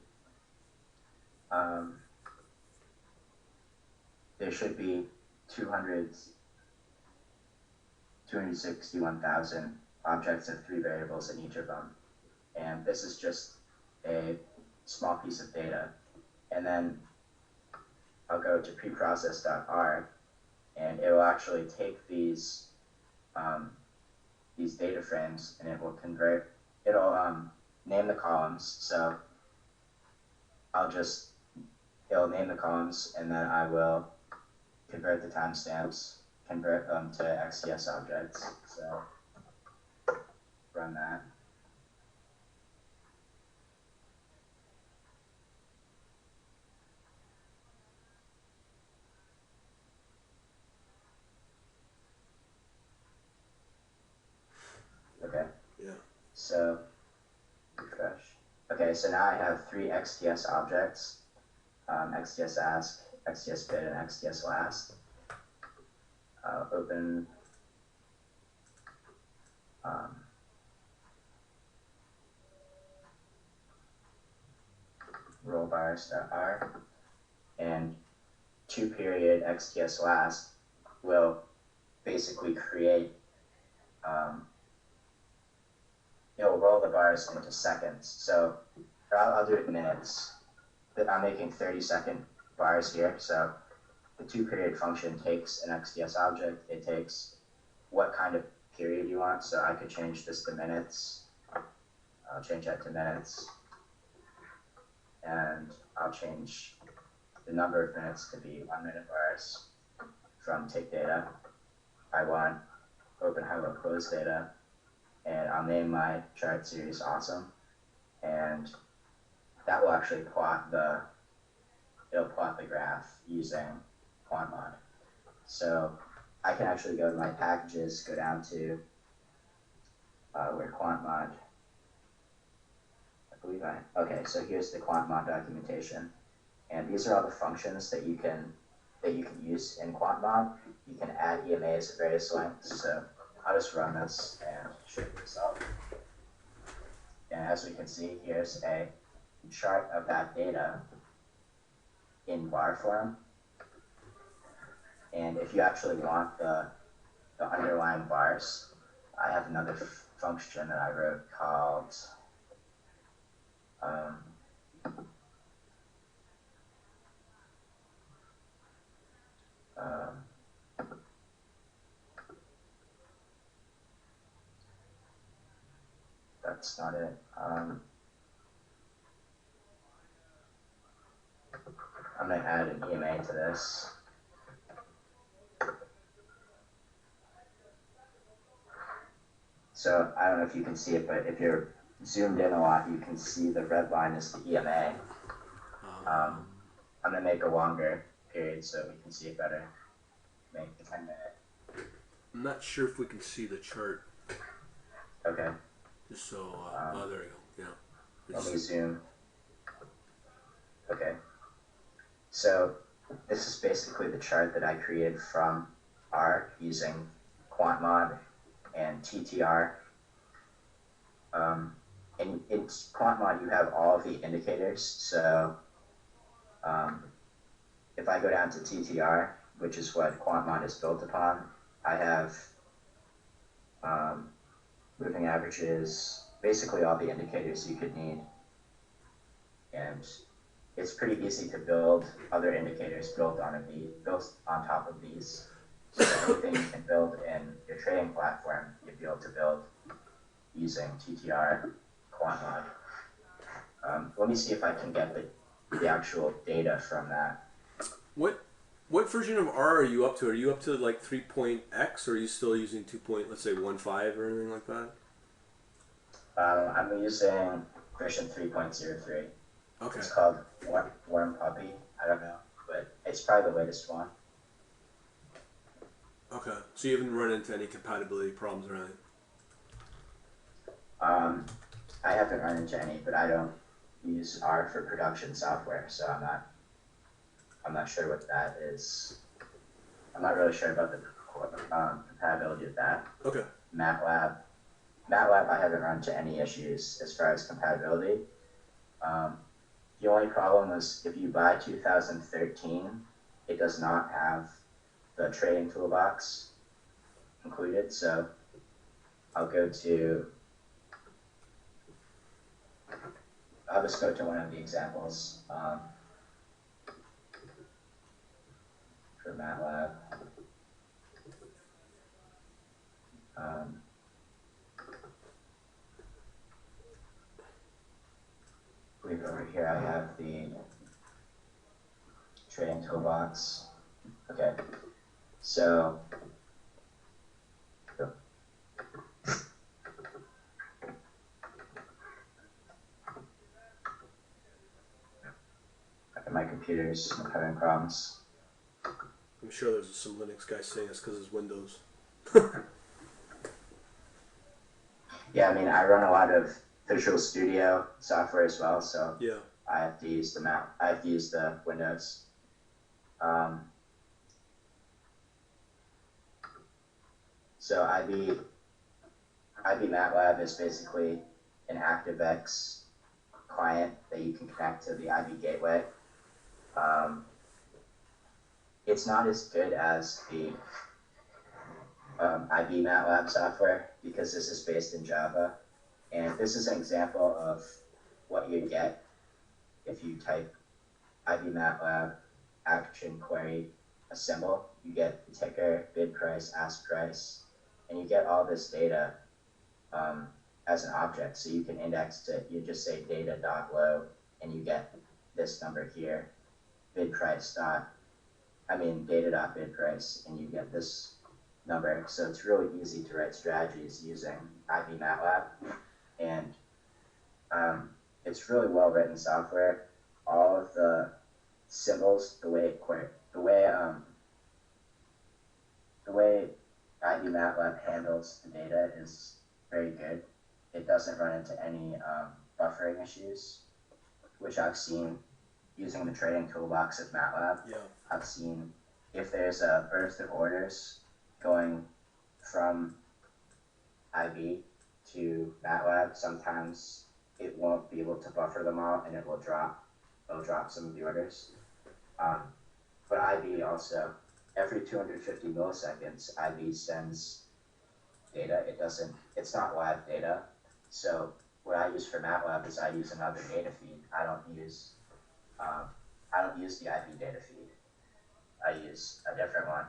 261,000 objects of 3 variables in each of them. And this is just a small piece of data. And then I'll go to preprocess.r, and it will actually take these data frames, and it will convert. It'll name the columns. So it'll name the columns, and then I will convert the timestamps, convert them to XTS objects. So run that. Okay. Yeah. So refresh. Okay, so now I have 3 XTS objects, XTS ask, XTS bid, and XTS last. Open rollbars.r, and 2-period XTS last will basically create, it'll roll the bars into seconds. So I'll do it in minutes. I'm making 30-second bars here. So the 2-period function takes an XTS object. It takes what kind of period you want. So I could change this to minutes. I'll change that to minutes. And I'll change the number of minutes to be 1 minute bars from take data. I want open, hello, close data. And I'll name my chart series awesome. And that will actually it'll plot the graph using QuantMod. So I can actually go to my packages, go down to where QuantMod, okay, so here's the QuantMod documentation. And these are all the functions that you can use in QuantMod. You can add EMAs at various lengths. So I'll just run this and show you the result. And as we can see, here's a chart of that data in bar form. And if you actually want the underlying bars, I have another function that I wrote called that's not it. I'm going to add an EMA to this. So I don't know if you can see it, but if you're zoomed in a lot, you can see the red line is the EMA. I'm going to make a longer period so we can see it better. Make the 10-minute. I'm not sure if we can see the chart. Okay. Just so, there you go. Yeah. Let me zoom. Okay. So this is basically the chart that I created from R using QuantMod and TTR. And in QuantMod, you have all of the indicators. So if I go down to TTR, which is what QuantMod is built upon, I have moving averages, basically all the indicators you could need. And it's pretty easy to build other indicators built on top of these. So anything you can build in your trading platform, you'd be able to build using TTR QuantMod. Let me see if I can get the actual data from that. What version of R are you up to? Are you up to like 3.x, or are you still using 2. Let's say 1.5 or anything like that? I'm using version 3.03. Okay. It's called Warm Puppy. I don't know, but it's probably the latest one. Okay. So you haven't run into any compatibility problems or anything? I haven't run into any, but I don't use R for production software, so I'm not sure what that is. I'm not really sure about the compatibility of that. Okay. MATLAB, MATLAB, I haven't run into any issues as far as compatibility. The only problem is if you buy 2013, it does not have the trading toolbox included. So I'll just go to one of the examples for MATLAB. I believe over here I have the trading toolbox. Okay, so my computer's having problems. I'm sure there's some Linux guy saying it's because it's Windows. Yeah, I mean, I run a lot of Visual Studio software as well, so Yeah. I have to use the Windows. So IB MATLAB is basically an ActiveX client that you can connect to the IB gateway. It's not as good as the IB MATLAB software because this is based in Java. And this is an example of what you get if you type IB MATLAB action query a symbol. You get ticker, bid price, ask price, and you get all this data as an object. So you can index it. You just say data.low, and you get this number here, bid price data.bid price, and you get this number. So it's really easy to write strategies using IB MATLAB, and it's really well written software. All of the symbols, the way IB MATLAB handles the data is very good. It doesn't run into any buffering issues, which I've seen using the trading toolbox of MATLAB. Yeah. I've seen if there's a burst of orders going from IB to MATLAB, sometimes it won't be able to buffer them all, and it'll drop some of the orders. But IB also, every 250 milliseconds, IB sends data. It's not live data. So what I use for MATLAB is I use another data feed. I don't use the IB data feed. I use a different one.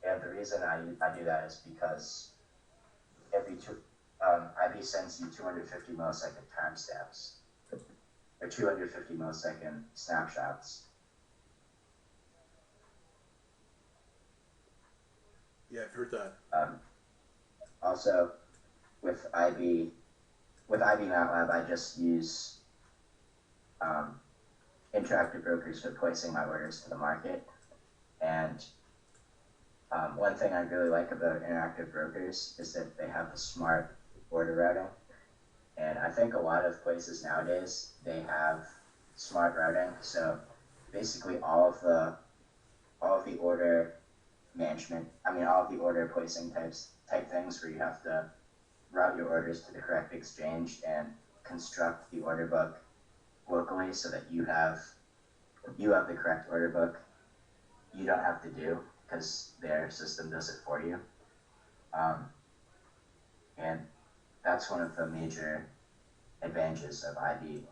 And the reason I do that is because IB sends you 250 millisecond timestamps, or 250 millisecond snapshots. Yeah, I've heard that. Also, with IB MATLAB, I just use interactive brokers for placing my orders to the market. And one thing I really like about interactive brokers is that they have the smart order routing. And I think a lot of places nowadays, they have smart routing. So basically all of the order management, all of the order placing type things where you have to route your orders to the correct exchange and construct the order book locally so that you have the correct order book. You don't have to do because their system does it for you. And that's one of the major advantages of IB.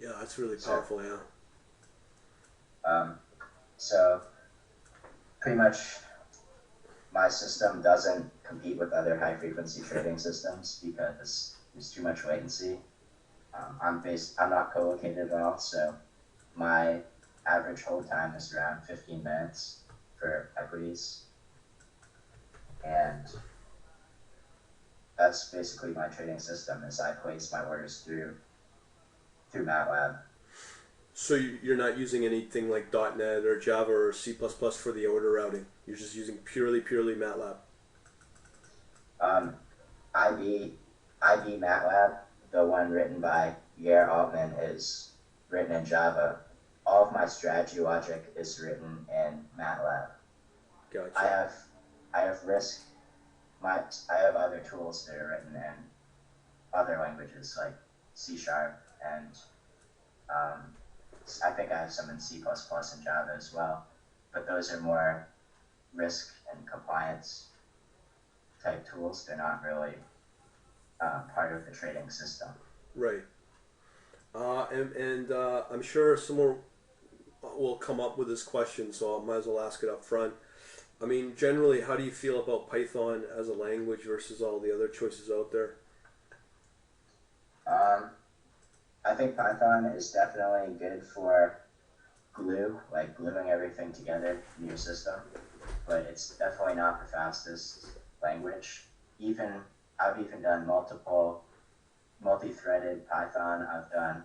Yeah, that's really powerful, yeah. So pretty much my system doesn't compete with other high frequency trading systems because there's too much latency. I'm not co-located at all, so my average hold time is around 15 minutes for equities. And that's basically my trading system is I place my orders through MATLAB. So you're not using anything like .NET or Java or C++ for the order routing. You're just using purely MATLAB. IB Matlab, the one written by Yair Altman, is written in Java. All of my strategy logic is written in MATLAB. Gotcha. I have Risk. I have other tools that are written in other languages like C Sharp, and I think I have some in C++ and Java as well. But those are more risk and compliance type tools. They're not really part of the trading system. Right. And I'm sure someone will come up with this question, so I might as well ask it up front. I mean, generally, how do you feel about Python as a language versus all the other choices out there? I think Python is definitely good for glue, like gluing everything together in your system, but it's definitely not the fastest language. I've even done multi-threaded Python. I've done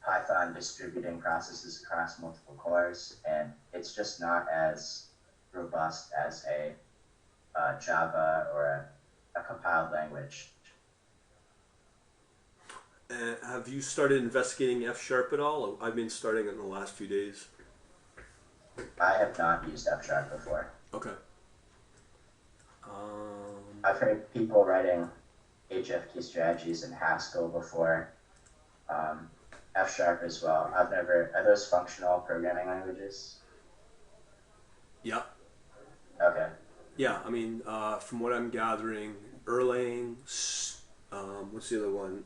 Python distributing processes across multiple cores, and it's just not as robust as a Java or a compiled language. Have you started investigating F# at all? I've been starting it in the last few days. I have not used F# before. Okay. I've heard people writing HFT strategies in Haskell before, F# as well. Are those functional programming languages? Yeah. Okay. Yeah, I mean, from what I'm gathering, Erlang, what's the other one?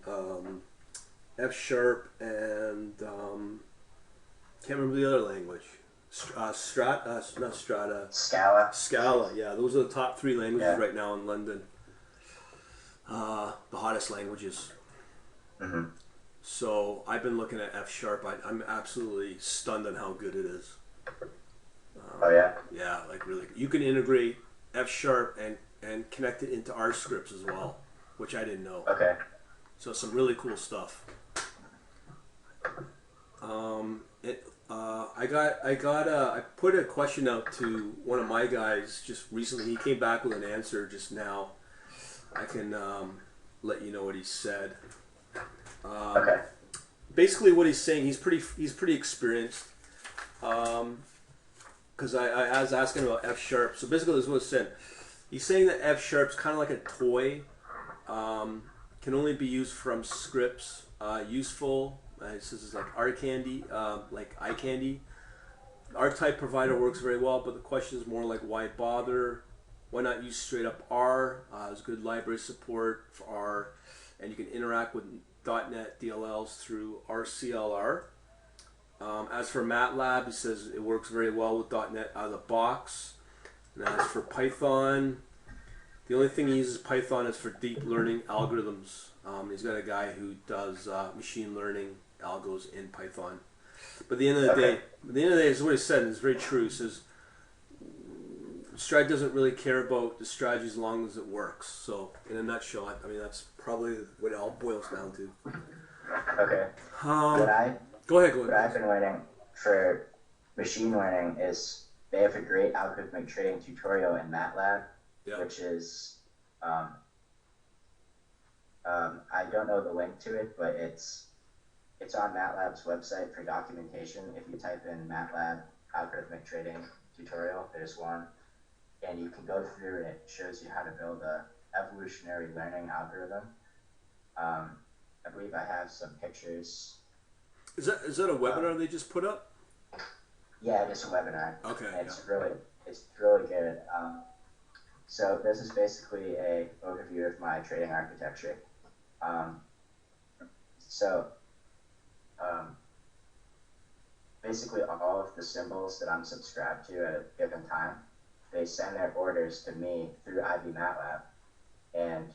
F# and can't remember the other language. Not Strata. Scala. Scala, yeah. Those are the top 3 languages right now in London. The hottest languages. Mm-hmm. So I've been looking at F#. I'm absolutely stunned on how good it is. Oh yeah? Yeah, like really. You can integrate F# and connect it into R scripts as well, which I didn't know. Okay. So some really cool stuff. I put a question out to one of my guys just recently. He came back with an answer just now. I can let you know what he said. Okay. Basically, what he's saying, he's pretty experienced. Because I was asking about F#. So basically, this is what it said. He's saying that F# is kind of like a toy. Can only be used from scripts. Useful. It says it's like like eye candy. R-type provider works very well, but the question is more like why bother? Why not use straight up R? There's good library support for R, and you can interact with .NET DLLs through RCLR. As for MATLAB, he says it works very well with .NET out of the box. And as for Python, the only thing he uses Python is for deep learning algorithms. He's got a guy who does machine learning algos in Python. But at the end of the day, this is what he said, and it's very true. He says Stride doesn't really care about the strategy as long as it works. So in a nutshell, I mean that's probably what it all boils down to. Okay. Go ahead. What I've been learning for machine learning is they have a great algorithmic trading tutorial in MATLAB, which is I don't know the link to it, but it's on MATLAB's website for documentation. If you type in MATLAB algorithmic trading tutorial, there's one, and you can go through and it shows you how to build a evolutionary learning algorithm. I believe I have some pictures. Is that a webinar they just put up? Yeah, just a webinar. Okay. And it's really good. So this is basically a overview of my trading architecture. Basically all of the symbols that I'm subscribed to at a given time, they send their orders to me through IB Matlab, and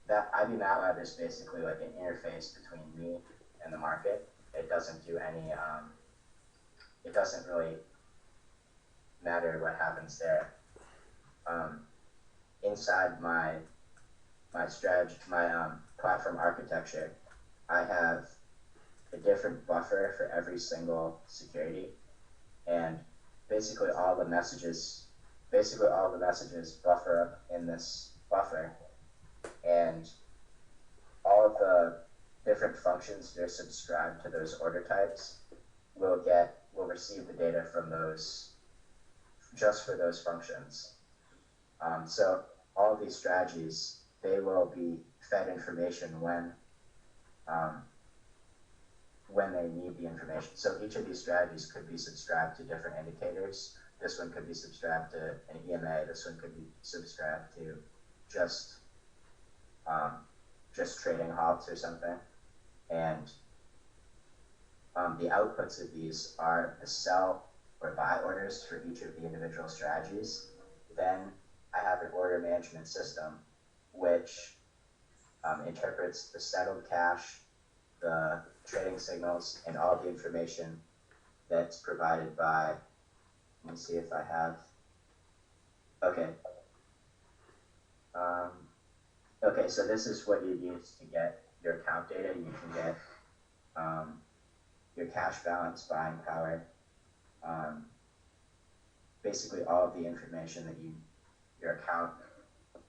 that IB Matlab is basically like an interface between me and the market. It doesn't do any. It doesn't really matter what happens there. Inside my strategy, my platform architecture, I have a different buffer for every single security, and basically all the messages buffer up in this buffer, and all of the different functions that are subscribed to those order types will receive the data from those just for those functions. So all of these strategies, they will be fed information when they need the information. So each of these strategies could be subscribed to different indicators. This one could be subscribed to an EMA. This one could be subscribed to just trading halts or something. And the outputs of these are the sell or buy orders for each of the individual strategies. Then I have an order management system which interprets the settled cash, the trading signals, and all the information that's provided by, let me see if I have, okay. Okay, so this is what you use to get your account data. You can get your cash balance, buying power, basically all of the information that your account,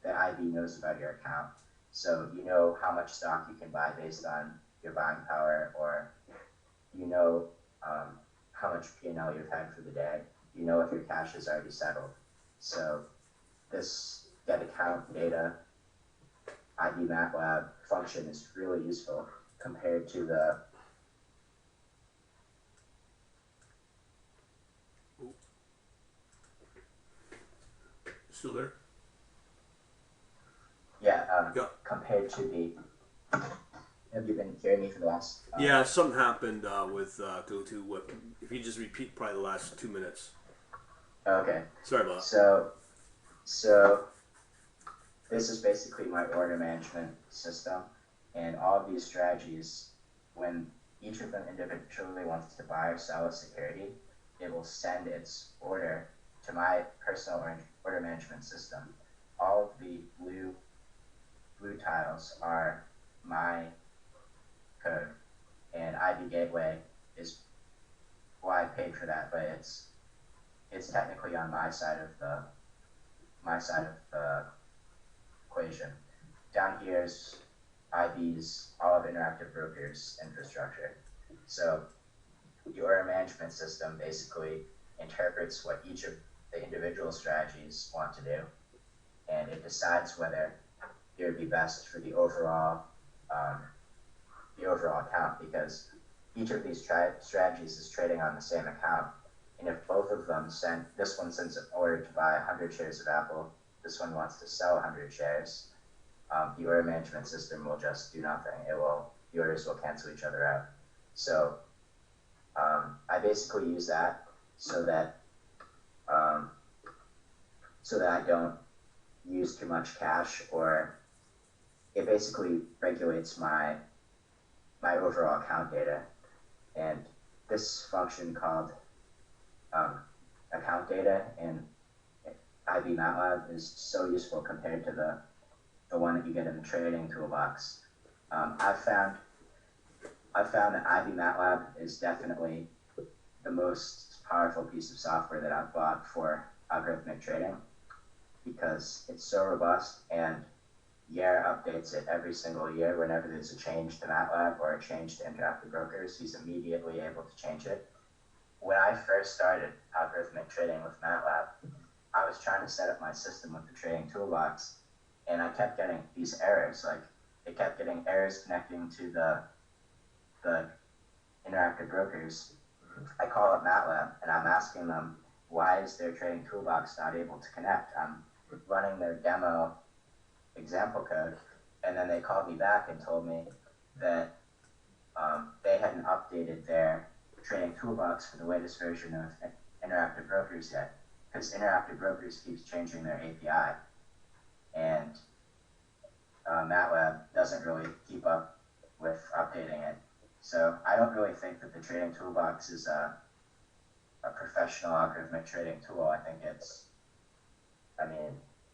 that IB knows about your account. So you know how much stock you can buy based on your buying power, or you know how much P&L you've had for the day. You know if your cash is already settled. So this get account data IB Matlab function is really useful compared to the Still there? compared to the. Have you been hearing me for the last? Yeah, something happened with GoTo. If you just repeat probably the last 2 minutes. Okay. Sorry about that. So this is basically my order management system, and all of these strategies, when each of them individually wants to buy or sell a security, it will send its order to my personal order management system. All of the blue tiles are my code, and IB Gateway is why I paid for that, but it's technically on my side of the equation. Down here is IB's all of Interactive Brokers infrastructure. So the order management system basically interprets what each of the individual strategies want to do, and it decides whether it would be best for the overall account, because each of these strategies is trading on the same account. And if both of them this one sends an order to buy 100 shares of Apple, this one wants to sell 100 shares, the order management system will just do nothing. The orders will cancel each other out. So I basically use that so that I don't use too much cash, or it basically regulates my overall account data. And this function called account data in IB Matlab is so useful compared to the one that you get in the trading toolbox. I've found that IB Matlab is definitely the most powerful piece of software that I've bought for algorithmic trading, because it's so robust, and Yair updates it every single year. Whenever there's a change to MATLAB or a change to Interactive Brokers, he's immediately able to change it. When I first started algorithmic trading with MATLAB, I was trying to set up my system with the trading toolbox, and I kept getting these errors. Like, it kept getting errors connecting to the Interactive Brokers. I call up MATLAB, and I'm asking them, why is their trading toolbox not able to connect? I'm running their demo example code, and then they called me back and told me that they hadn't updated their trading toolbox for the latest version of Interactive Brokers yet, because Interactive Brokers keeps changing their API, and MATLAB doesn't really keep up with updating it. So I don't really think that the trading toolbox is a professional algorithmic trading tool. I think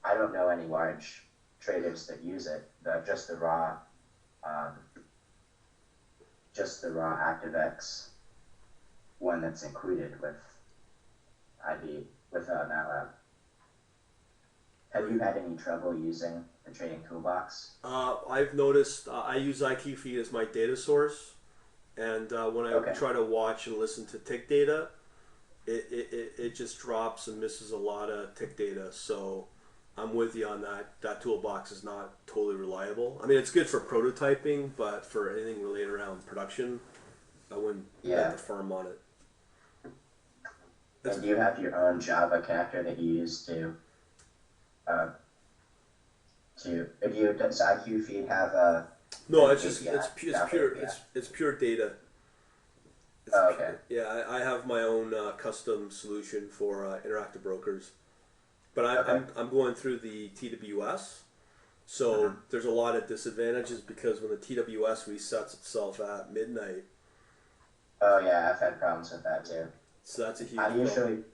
I don't know any large traders that use it. Just the raw ActiveX one that's included with MATLAB. Have you had any trouble using the trading toolbox? I've noticed I use IQ Feed as my data source, and when I Okay. try to watch and listen to tick data, it just drops and misses a lot of tick data. So I'm with you on that. That toolbox is not totally reliable. I mean, it's good for prototyping, but for anything related around production, I wouldn't bet Yeah. the firm on it. And do you have your own Java connector that you use uh, does IQ Feed have a No, an it's just API, Java API? it's pure data. Oh, okay. Yeah, I have my own custom solution for interactive brokers, but Okay. I'm going through the TWS. So there's a lot of disadvantages because when the TWS resets itself at midnight, Oh yeah, I've had problems with that too. so that's a huge I problem. usually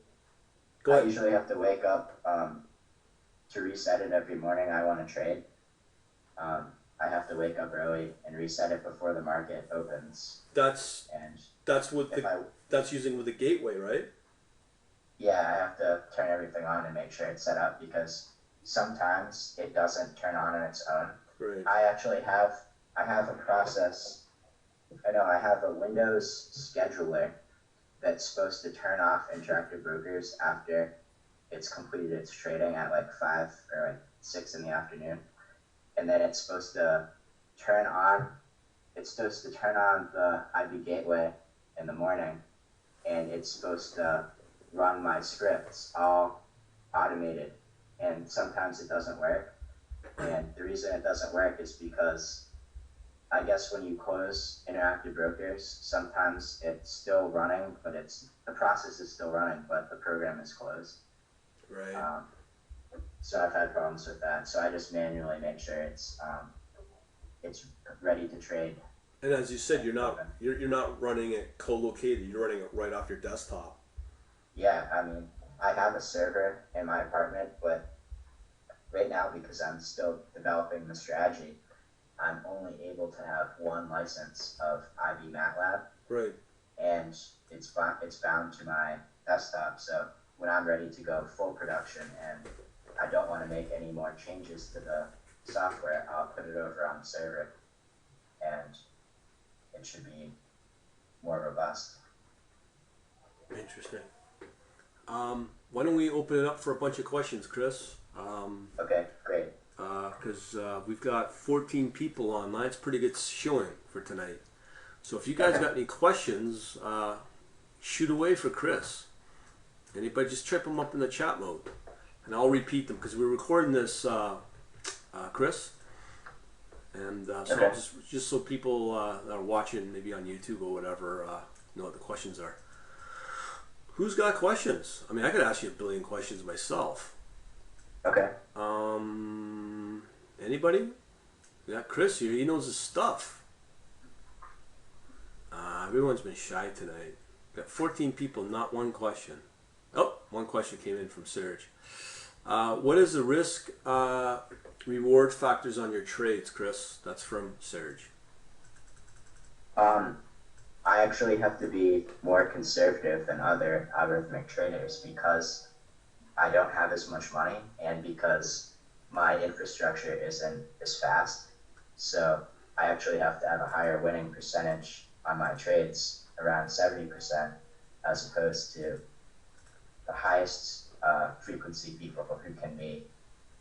Go I ahead. usually have to wake up to reset it every morning I want to trade. Um, I have to wake up early and reset it before the market opens. That's And that's with if I that's using with the gateway, right? yeah, I have to turn everything on and make sure it's set up because sometimes it doesn't turn on its own. Right. I have a process. I know I have a Windows scheduler that's supposed to turn off interactive brokers after it's completed its trading at like 5 or like 6 in the afternoon, and then turn on. It's supposed to turn on the IB gateway in the morning, and it's supposed to run my scripts all automated. And sometimes it doesn't work. And the reason it doesn't work is because I guess when you close interactive brokers, sometimes it's still running, but the process is still running, but the program is closed. Right. So I've had problems with that. So I just manually make sure it's ready to trade. And as you said, you're not running it co-located. You're running it right off your desktop. Yeah, I mean, I have a server in my apartment, but right now because I'm still developing the strategy, I'm only able to have one license of IB Matlab, Right. and it's bound to my desktop. So when I'm ready to go full production and I don't want to make any more changes to the software, I'll put it over on the server, and it should be more robust. Interesting. Why don't we open it up for a bunch of questions, Chris? Okay, great. Because we've got 14 people online. It's pretty good showing for tonight. So if you guys got any questions, shoot away for Chris. Anybody, just trip them up in the chat mode, and I'll repeat them because we're recording this, Chris. And so Okay. just so people that are watching, maybe on YouTube or whatever, know what the questions are. Who's got questions? I mean, I could ask you a billion questions myself. Okay. Anybody? We got Chris here. He knows his stuff. Everyone's been shy tonight. We got 14 people, not one question. Oh, one question came in from Serge. What is the risk reward factors on your trades, Chris? That's from Serge. I actually have to be more conservative than other algorithmic traders because I don't have as much money and because my infrastructure isn't as fast. So I actually have to have a higher winning percentage on my trades, around 70%, as opposed to the highest frequency people who can be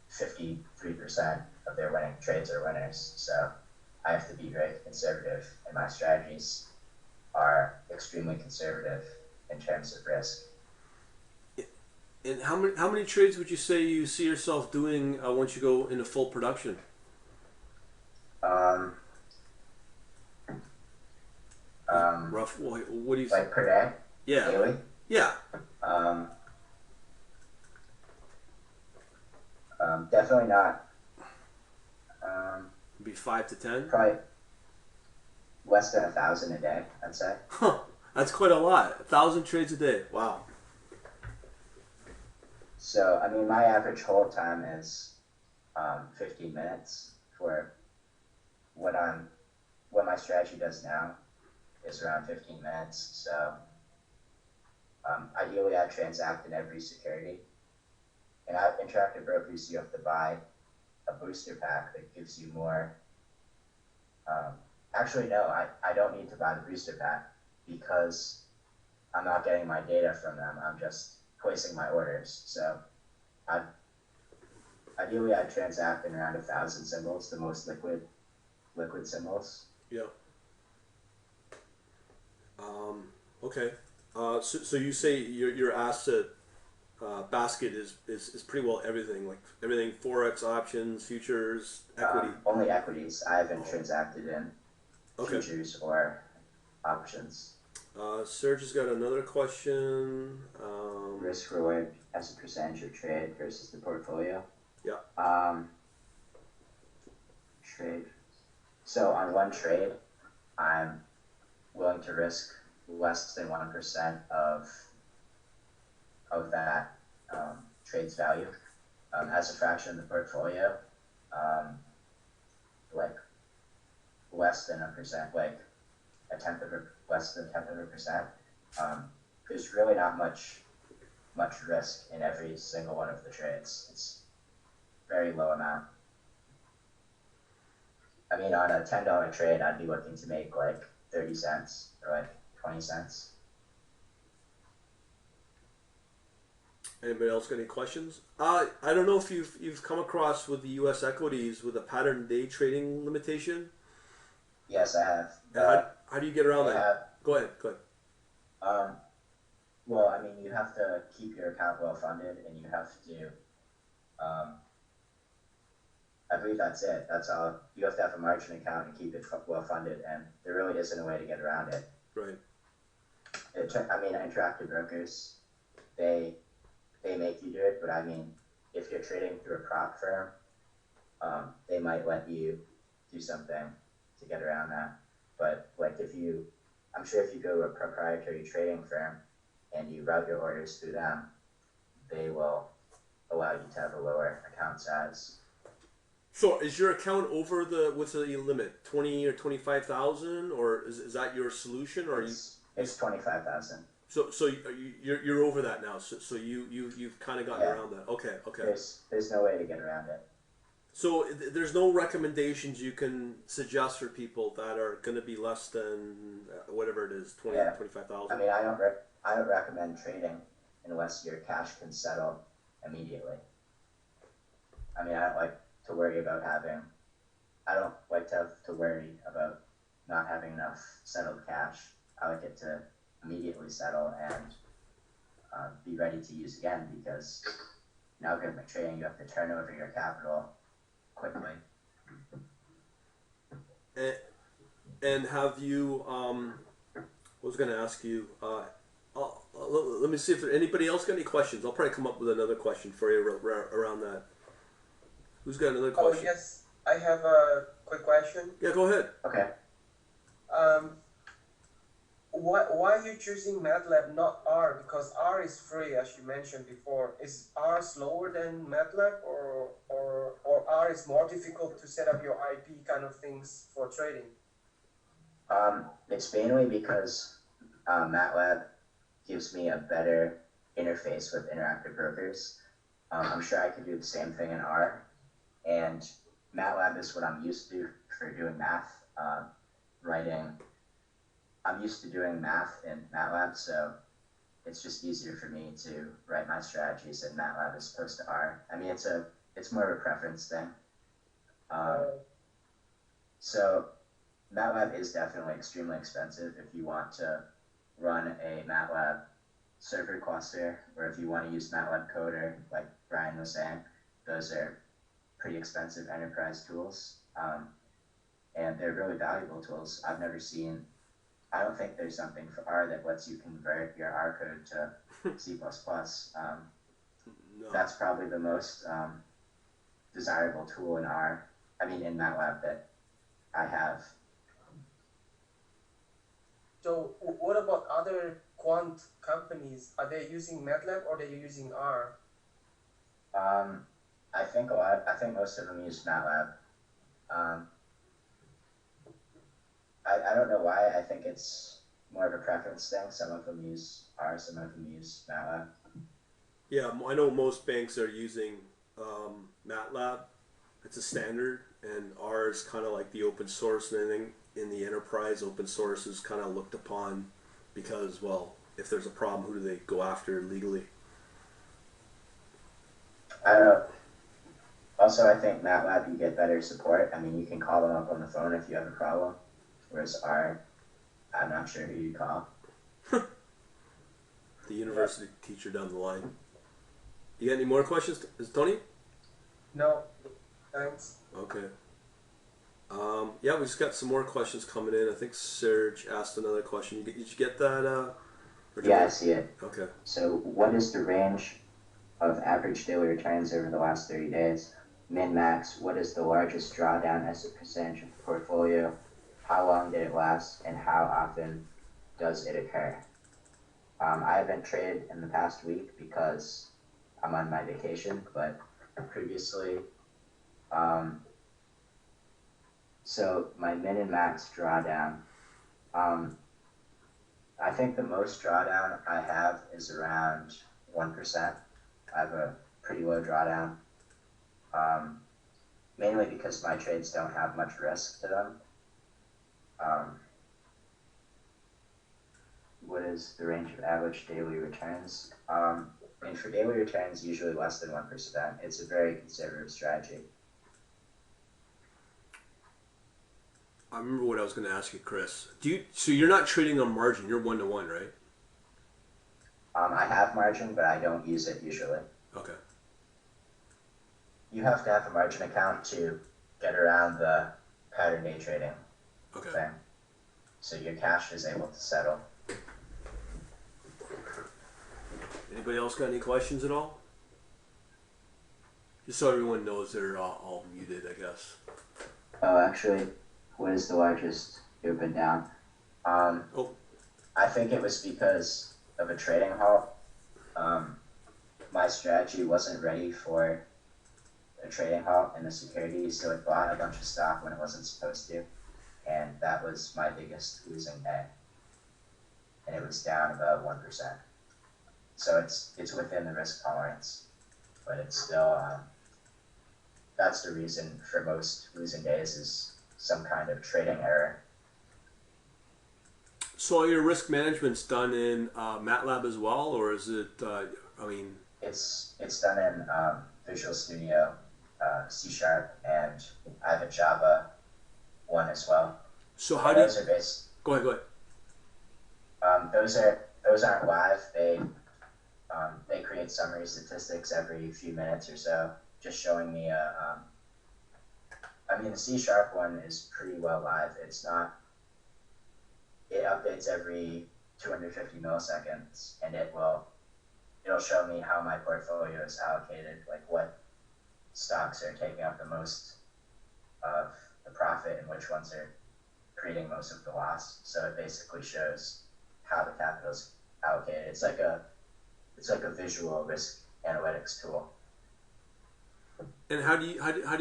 53% of their winning trades are winners. So I have to be very conservative, and my strategies are extremely conservative in terms of risk. And how many trades would you say you see yourself doing once you go into full production? Rough. What do you Like per day? Yeah. Daily? Yeah. Definitely not. Be 5 to 10. Probably less than 1,000 a day, I'd say. Huh. That's quite a lot. 1,000 trades a day. Wow. So, I mean, my average hold time is 15 minutes for what my strategy does now is around 15 minutes. So, ideally, I transact in every security. And interactive brokers, you have to buy a booster pack that gives you more. Um, Actually, no, I don't need to buy the booster pack because I'm not getting my data from them. I'm just placing my orders. So I ideally I'd transact in around 1,000 symbols, the most liquid symbols. Yeah. Okay. So you say your asset basket is pretty well everything, like everything forex, options, futures, equity. Only equities. I haven't transacted in Okay. futures or options. Serge has got another question. Risk reward as a percentage of trade versus the portfolio. Yeah. Trade. So on one trade, I'm willing to risk less than 1% of that trade's value as a fraction of the portfolio. Like less than a percent, like less than a tenth of a percent. There's really not much risk in every single one of the trades. It's very low amount. I mean, on a $10 trade, I'd be looking to make like 30 cents or like 20 cents. Anybody else got any questions? I don't know if you've come across with the U.S. equities with a pattern day trading limitation. Yes, I have. How do you get around that? Have, Go ahead. well, I mean, you have to keep your account well funded, and you have to. I believe that's it. That's all. You have to have a margin account and keep it well funded, and there really isn't a way to get around it. Right. I mean, interactive brokers, they make you do it, but I mean, if you're trading through a prop firm, they might let you do something to get around that. But like I'm sure if you go to a proprietary trading firm and you route your orders through them, they will allow you to have a lower account size. So is your account over what's the limit? 20 or 25,000, or is that your solution, or it's 25,000. So you're over that now. So you've kind of gotten around that. Okay. There's no way to get around it. So there's no recommendations you can suggest for people that are going to be less than whatever it is, 25,000. I mean, I don't recommend trading unless your cash can settle immediately. I mean, I don't like to worry about not having enough settled cash. I like it to immediately settle and be ready to use again, because in algorithmic trading you have to turn over your capital quickly. And have you? I was going to ask you. Let me see if anybody else got any questions. I'll probably come up with another question for you around that. Who's got another question? Oh yes, I have a quick question. Yeah, go ahead. Okay. Why are you choosing MATLAB, not R? Because R is free, as you mentioned before. Is R slower than MATLAB, or R is more difficult to set up your IP kind of things for trading? It's mainly because MATLAB gives me a better interface with interactive brokers. I'm sure I could do the same thing in R, and MATLAB is what I'm used to for doing math, writing. I'm used to doing math in MATLAB, so it's just easier for me to write my strategies in MATLAB as opposed to R. I mean, it's more of a preference thing. So MATLAB is definitely extremely expensive if you want to run a MATLAB server cluster, or if you want to use MATLAB Coder, like Brian was saying. Those are pretty expensive enterprise tools, and they're really valuable tools. I don't think there's something for R that lets you convert your R code to C++. No. That's probably the most desirable tool in in MATLAB that I have. So what about other quant companies? Are they using MATLAB or are they using R? I think most of them use MATLAB. I don't know why. I think it's more of a preference thing. Some of them use R, some of them use MATLAB. Yeah, I know most banks are using MATLAB. it's a standard, and R is kind of like the open source, and anything in the enterprise open source is kind of looked upon because, well, if there's a problem, who do they go after legally? I don't know. Also, I think MATLAB, you get better support. I mean, you can call them up on the phone if you have a problem. Whereas R, I'm not sure who you call. The university teacher down the line. You got any more questions, Tony? No, thanks. Okay. Yeah, we just got some more questions coming in. I think Serge asked another question. Did you get that? Yeah, I see it. Okay. So, what is the range of average daily returns over the last 30 days? Min max, what is the largest drawdown as a percentage of the portfolio? How long did it last, and how often does it occur? I haven't traded in the past week because I'm on my vacation, but previously, so my min and max drawdown, I think the most drawdown I have is around 1%. I have a pretty low drawdown, mainly because my trades don't have much risk to them. What is the range of average daily returns? And for daily returns, usually less than 1%. It's a very conservative strategy. I remember what I was going to ask you, Chris. So you're not trading on margin. You're 1-to-1, right? I have margin, but I don't use it usually. Okay. You have to have a margin account to get around the pattern day trading thing. So your cash is able to settle. Anybody else got any questions at all? Just so everyone knows they're all muted, I guess. Oh, actually, what is the largest open down? I think it was because of a trading halt. My strategy wasn't ready for a trading halt in the security, so it bought a bunch of stock when it wasn't supposed to, and that was my biggest losing day. And it was down about 1%. So it's within the risk tolerance, but it's still that's the reason for most losing days is some kind of trading error. So your risk management's done in MATLAB as well, or is it? It's done in Visual Studio, C#, and I have a Java one as well. So how do those are based? Go ahead. Those aren't live. They create summary statistics every few minutes or so, just showing me the C# one is pretty well live. It updates every 250 milliseconds, and it'll show me how my portfolio is allocated, like what stocks are taking up the most of the profit and which ones are creating most of the loss. So it basically shows how the capital is allocated. It's like a visual risk analytics tool. And how do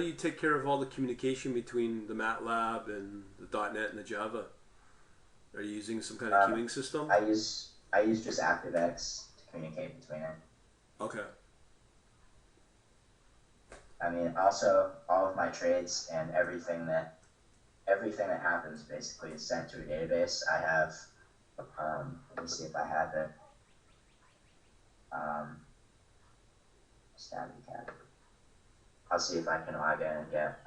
you take care of all the communication between the MATLAB and the .NET and the Java? Are you using some kind of queuing system? I use just ActiveX to communicate between it. Okay. I mean, also all of my trades and everything that happens basically is sent to a database. I have, let me see if I have it. Static cat. I'll see if I can log in and get.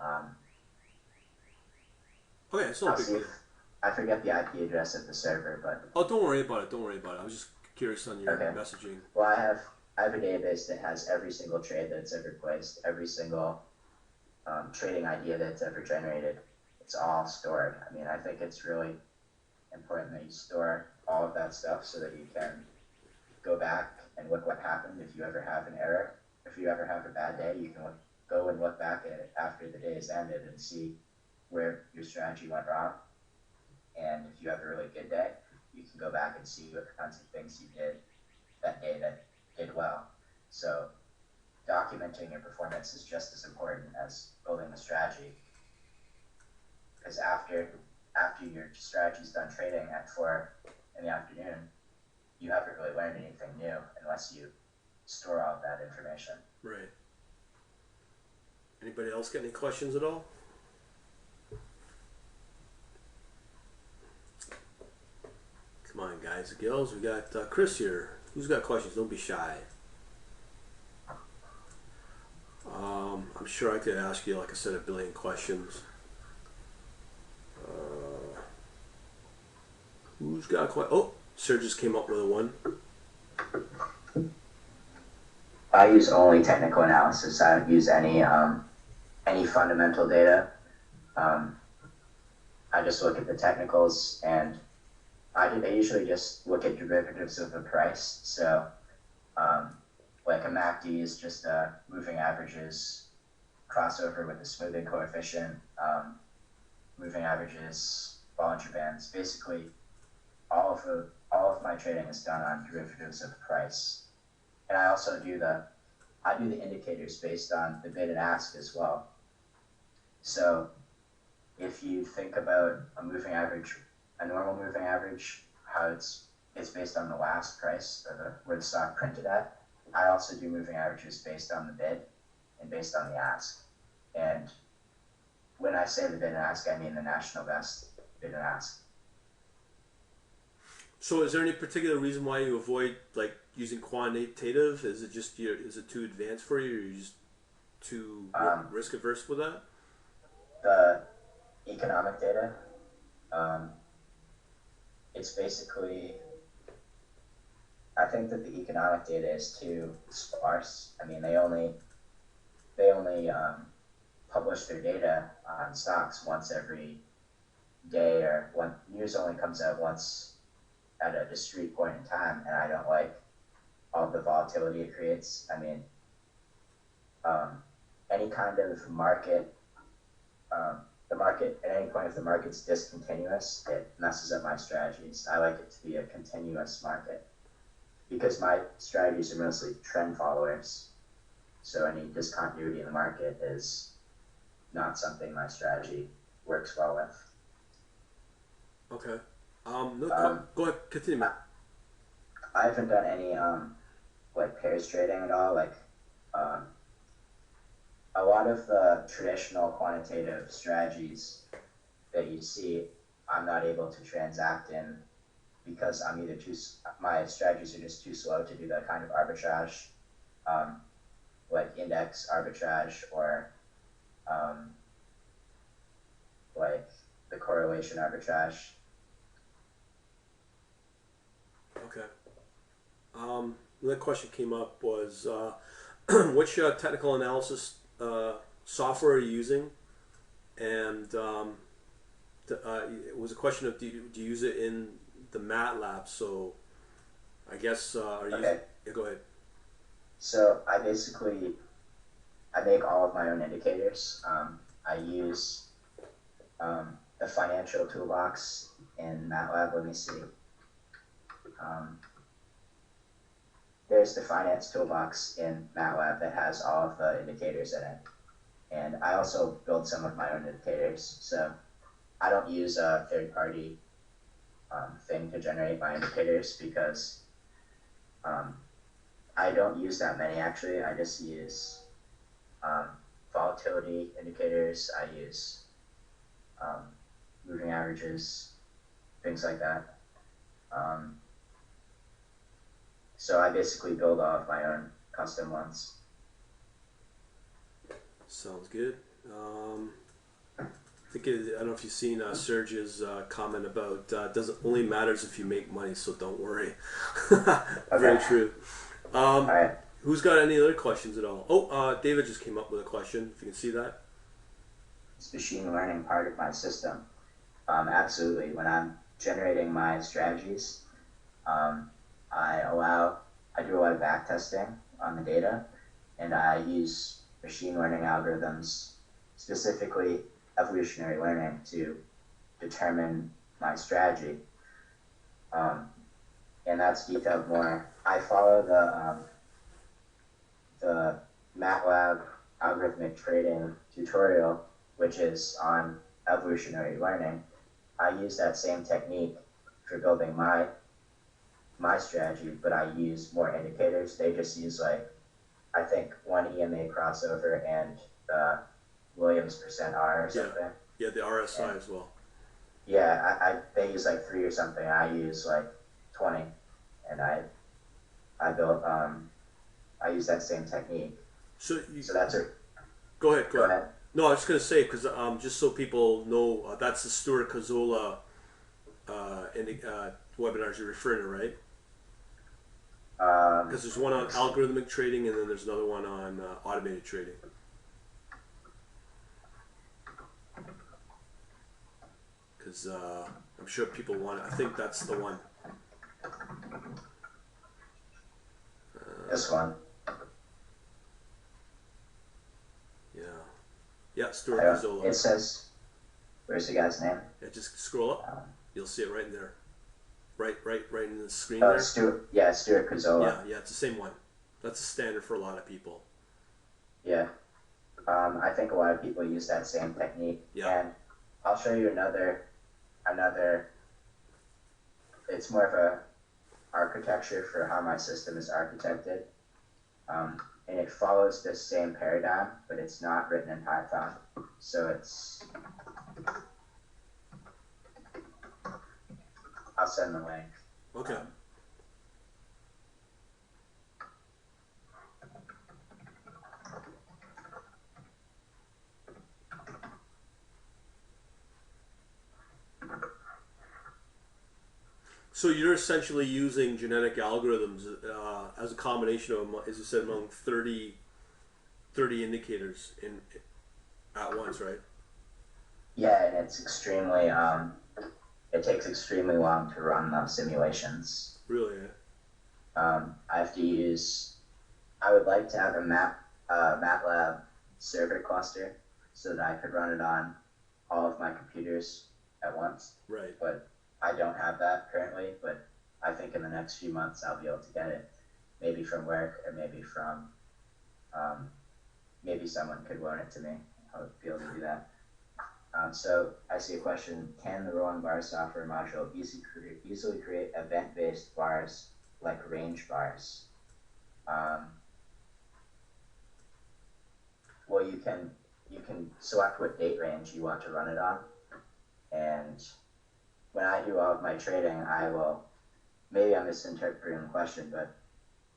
Okay, it's not a big deal. I forget the IP address of the server, but. Oh, don't worry about it. I was just curious on your messaging. Well, I have a database that has every single trade that's ever placed, every single trading idea that's ever generated. It's all stored. I mean, I think it's really important that you store all of that stuff so that you can go back and look what happened if you ever have an error. If you ever have a bad day, you can go and look back at it after the day is ended and see where your strategy went wrong. And if you have a really good day, you can go back and see what kinds of things you did that day that did well. So documenting your performance is just as important as building the strategy. Because after your strategy's done trading at 4 in the afternoon, you haven't really learned anything new unless you store all of that information. Right. Anybody else got any questions at all? Come on, guys and girls. We got Chris here. Who's got questions? Don't be shy. I'm sure I could ask you, like I said, a billion questions. Who's got a question? Oh, Sir just came up with a one. I use only technical analysis. I don't use any fundamental data. I just look at the technicals, and I usually just look at derivatives of the price. So, like a MACD is just moving averages crossover with the smoothing coefficient, moving averages, Bollinger Bands. Basically, all of my trading is done on derivatives of price. And I also do the indicators based on the bid and ask as well. So if you think about a moving average, a normal moving average, how it's based on the last price or where the stock printed at, I also do moving averages based on the bid and based on the ask. And when I say the bid and ask, I mean the national best bid and ask. So, is there any particular reason why you avoid like using quantitative? Is it just is it too advanced for you, or you're just too risk averse with that? The economic data, it's basically, I think that the economic data is too sparse. I mean, they only publish their data on stocks once every day, or news only comes out once at a discrete point in time, and I don't like all the volatility it creates. I mean, any kind of market, the market, at any point if the market's discontinuous, it messes up my strategies. I like it to be a continuous market because my strategies are mostly trend followers. So any discontinuity in the market is not something my strategy works well with. Okay. Go ahead, continue, Matt. I haven't done any like pairs trading at all. Like a lot of the traditional quantitative strategies that you see, I'm not able to transact in because I'm either my strategies are just too slow to do the kind of arbitrage, like index arbitrage or like the correlation arbitrage. Okay. Another question came up was which technical analysis software are you using? And it was a question of do you use it in the MATLAB? So I guess are you Okay. Yeah, go ahead. So I make all of my own indicators. I use the financial toolbox in MATLAB. Let me see. There's the finance toolbox in MATLAB that has all of the indicators in it. And I also build some of my own indicators. So I don't use a third-party thing to generate my indicators because I don't use that many actually. I just use volatility indicators. I use moving averages, things like that. So I basically build all of my own custom ones. Sounds good. I don't know if you've seen Serge's comment about doesn't only matters if you make money, so don't worry. Very true. All right. Who's got any other questions at all? Oh, David just came up with a question. If you can see that. It's machine learning part of my system. Absolutely. When I'm generating my strategies, I do a lot of back testing on the data, and I use machine learning algorithms, specifically evolutionary learning, to determine my strategy. And that's detailed more. I follow the MATLAB algorithmic trading tutorial, which is on evolutionary learning. I use that same technique for building my strategy, but I use more indicators. They just use I think one EMA crossover and the Williams percent R or Yeah, something. yeah, the RSI And as well. yeah, they use like 3 or something. I use like 20, and I built I use that same technique. So you, So that's a go ahead, go go ahead. ahead. No, I was just gonna say because just so people know, that's the Stuart Cazzola webinars you're referring to, right? Because there's one on algorithmic trading and then there's another one on automated trading. Because I'm sure people want it. I think that's the one. This one. Yeah, yeah, Stuart I don't, Cazzola. it says, where's the guy's name? Yeah, just scroll up. Um, You'll see it right in there. Right in the screen oh, there. Stuart Cazzola. Yeah, it's the same one. That's a standard for a lot of people. Yeah. I think a lot of people use that same technique. Yeah. And I'll show you another, it's more of a architecture for how my system is architected. And it follows this same paradigm, but it's not written in Python. So I'll send the link. Okay. So you're essentially using genetic algorithms as a combination of, as you said, among 30 indicators at once, right? Yeah, and it's extremely, it takes extremely long to run the simulations. Really? I have to use, I would like to have a MATLAB server cluster so that I could run it on all of my computers at once. Right. But I don't have that currently, but I think in the next few months I'll be able to get it, maybe from work or maybe from, maybe someone could loan it to me. I'll be able to do that. So I see a question, can the rolling bar software module easily create event-based bars like range bars? Well, you can select what date range you want to run it on, and when I do all of my trading, I will, maybe I'm misinterpreting the question, but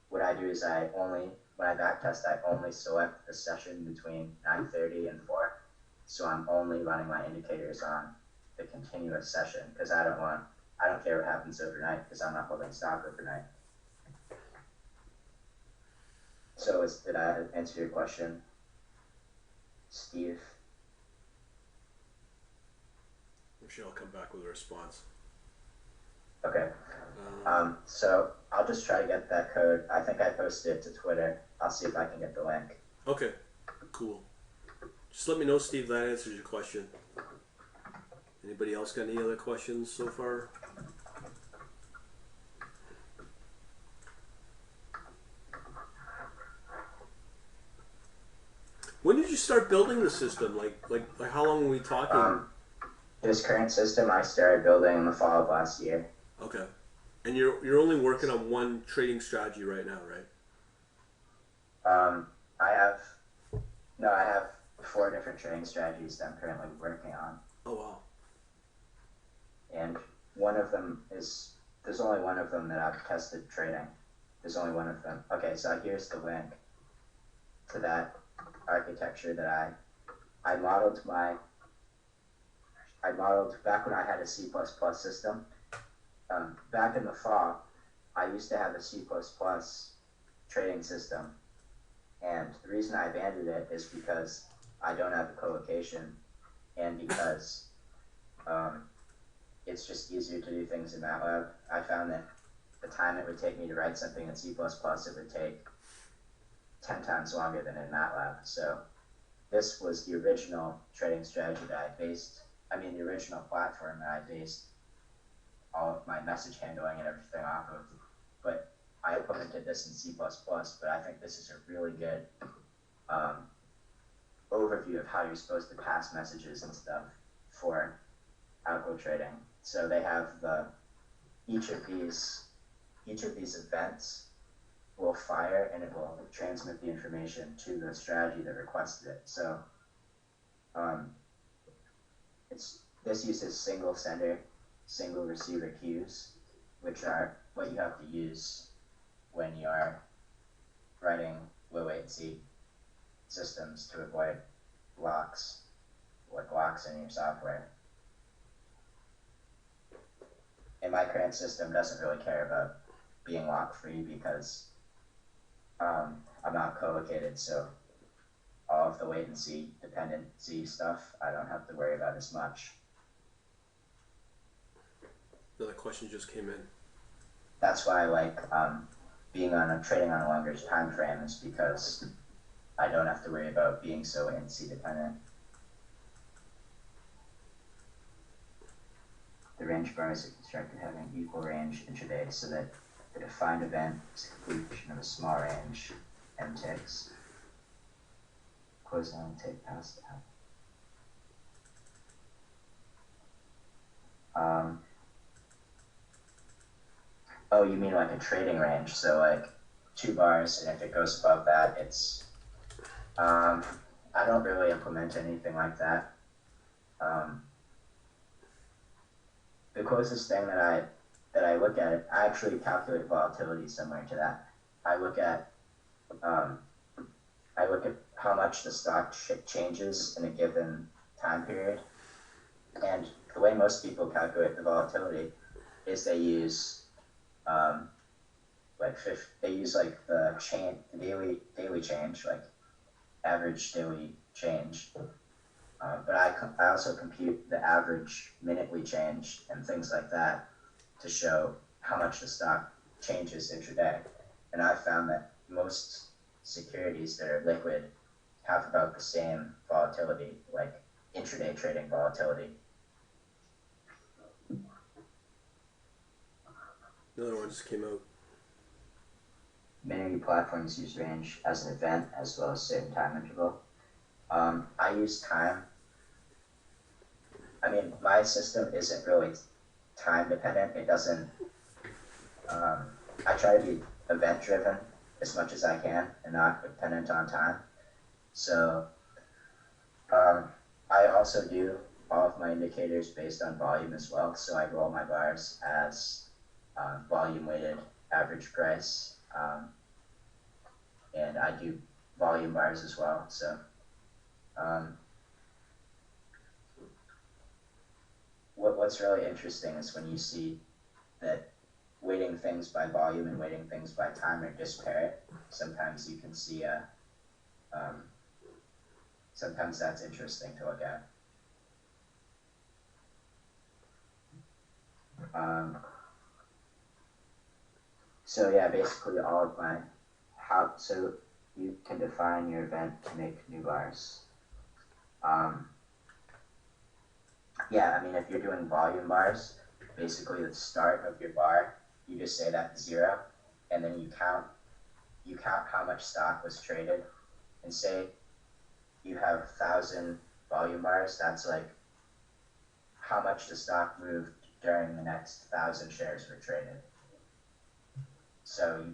what I do is when I backtest, I only select the session between 9:30 and 4. So I'm only running my indicators on the continuous session because I don't care what happens overnight because I'm not holding stock overnight. So did I answer your question, Steve? I'm sure I'll come back with a response. Okay. So I'll just try to get that code. I think I posted it to Twitter. I'll see if I can get the link. Okay, cool. Just let me know, Steve, that answers your question. Anybody else got any other questions so far? When did you start building the system? Like how long were we talking? This current system I started building in the fall of last year. Okay. And you're only working on one trading strategy right now, right? I have 4 different trading strategies that I'm currently working on. Oh wow. And one of them there's only one of them that I've tested trading. There's only one of them. Okay, so here's the link to that architecture that I modeled back when I had a C++ system. Back in the fall, I used to have a C++ trading system. And the reason I abandoned it is because I don't have a co-location and because it's just easier to do things in MATLAB. I found that the time it would take me to write something in C++, it would take 10 times longer than in MATLAB. So this was the original trading strategy that the original platform that I based all of my message handling and everything off of. But I implemented this in C++, but I think this is a really good overview of how you're supposed to pass messages and stuff for algo trading. So they have each of these events will fire and it will transmit the information to the strategy that requested it. So this uses single sender, single receiver queues, which are what you have to use when you are writing low latency systems to avoid locks, like locks in your software. And my current system doesn't really care about being lock free because I'm not co-located, so all of the latency dependency stuff I don't have to worry about as much. Another question just came in. That's why I like trading on a longer time frame, is because I don't have to worry about being so latency dependent. The range bars are constructed having equal range intraday so that the defined event is a completion of a small range m ticks. Close on tick past that. Oh, you mean like a trading range? So like 2 bars, and if it goes above that, it's. I don't really implement anything like that. The closest thing that I look at it, I actually calculate volatility similar to that. I look at how much the stock changes in a given time period, and the way most people calculate the volatility is they use the daily change, like average daily change. But I also compute the average minutely change and things like that to show how much the stock changes intraday. And I found that most securities that are liquid have about the same volatility, like intraday trading volatility. Another one just came out. Many platforms use range as an event as well as certain time interval. I use time. I mean, my system isn't really time dependent. It doesn't. I try to be event driven as much as I can and not dependent on time. So I also do all of my indicators based on volume as well. So I roll my bars as volume weighted average price, and I do volume bars as well. So what's really interesting is when you see that weighting things by volume and weighting things by time are disparate. Sometimes you can see sometimes that's interesting to look at. So yeah, basically all of my so you can define your event to make new bars. Yeah, I mean, if you're doing volume bars, basically the start of your bar, you just say that's 0, and then you count how much stock was traded, and say you have 1,000 volume bars. That's like how much the stock moved during the next 1,000 shares were traded. So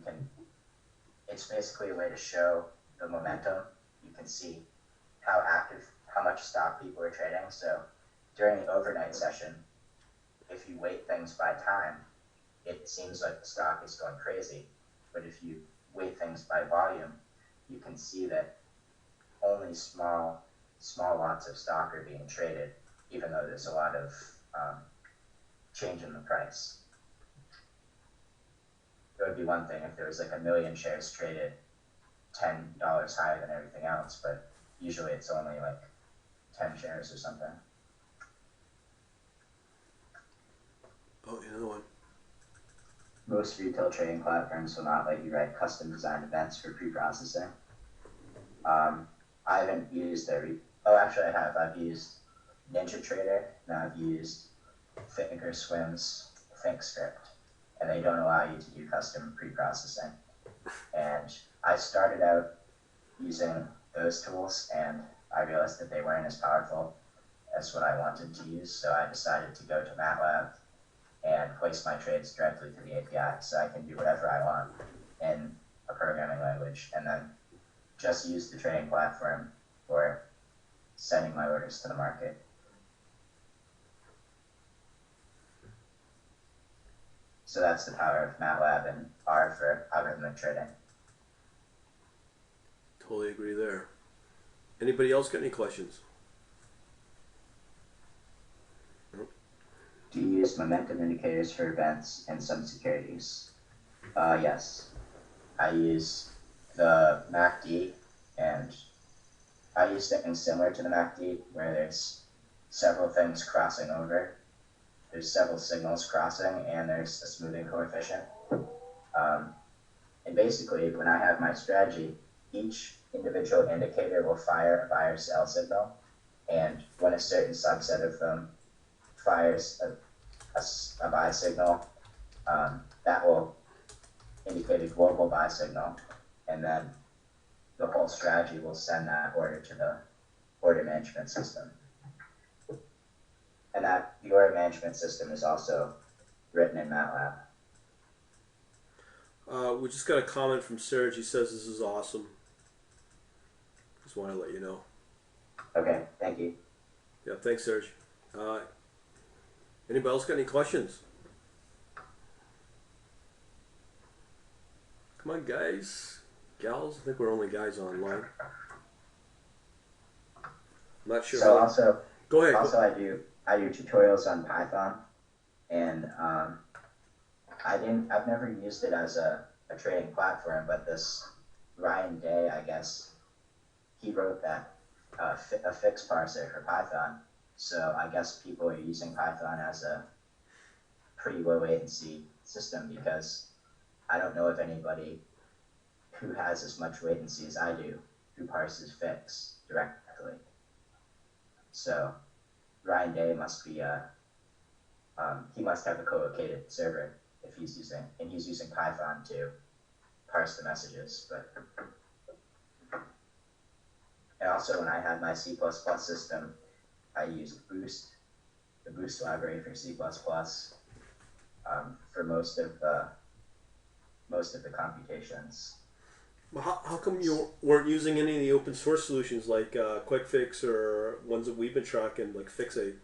it's basically a way to show the momentum. You can see how much stock people are trading. So during the overnight session, if you weight things by time, it seems like the stock is going crazy. But if you weight things by volume, you can see that only small lots of stock are being traded, even though there's a lot of change in the price. It would be one thing if there was like 1 million shares traded $10 higher than everything else, but usually it's only like 10 shares or something. Oh, another one. Most retail trading platforms will not let you write custom designed events for pre-processing. I haven't used actually I have. I've used NinjaTrader, and I've used Thinkorswim's ThinkScript, and they don't allow you to do custom pre-processing. And I started out using those tools, and I realized that they weren't as powerful as what I wanted to use, so I decided to go to MATLAB and place my trades directly to the API, so I can do whatever I want. And a programming language, and then just use the trading platform for sending my orders to the market. So that's the power of MATLAB and R for algorithmic trading. Totally agree there. Anybody else got any questions? Do you use momentum indicators for events in some securities? Yes. I use the MACD, and I use things similar to the MACD where there's several things crossing over. There's several signals crossing, and there's a smoothing coefficient. And basically, when I have my strategy, each individual indicator will fire a buy or sell signal, and when a certain subset of them fires a buy signal, that will indicate a global buy signal, and then the whole strategy will send that order to the order management system. And that the order management system is also written in MATLAB. We just got a comment from Serge. He says this is awesome. Just want to let you know. Okay, thank you. Yeah, thanks, Serge. Anybody else got any questions? Come on, guys. Gals? I think we're only guys online. I'm not sure. So also, go ahead. Also, I do tutorials on Python, and I've never used it as a trading platform, but this Ryan Day, I guess, he wrote that a fixed parser for Python. So I guess people are using Python as a pretty low latency system, because I don't know of anybody who has as much latency as I do who parses fix directly. So Ryan Day must be he must have a co-located server if he's using Python to parse the messages. But and also, when I had my C++ system, I used Boost, the Boost library for C++, for most of the computations. Well, how come you weren't using any of the open source solutions like QuickFix or ones that we've been tracking, like Fix8?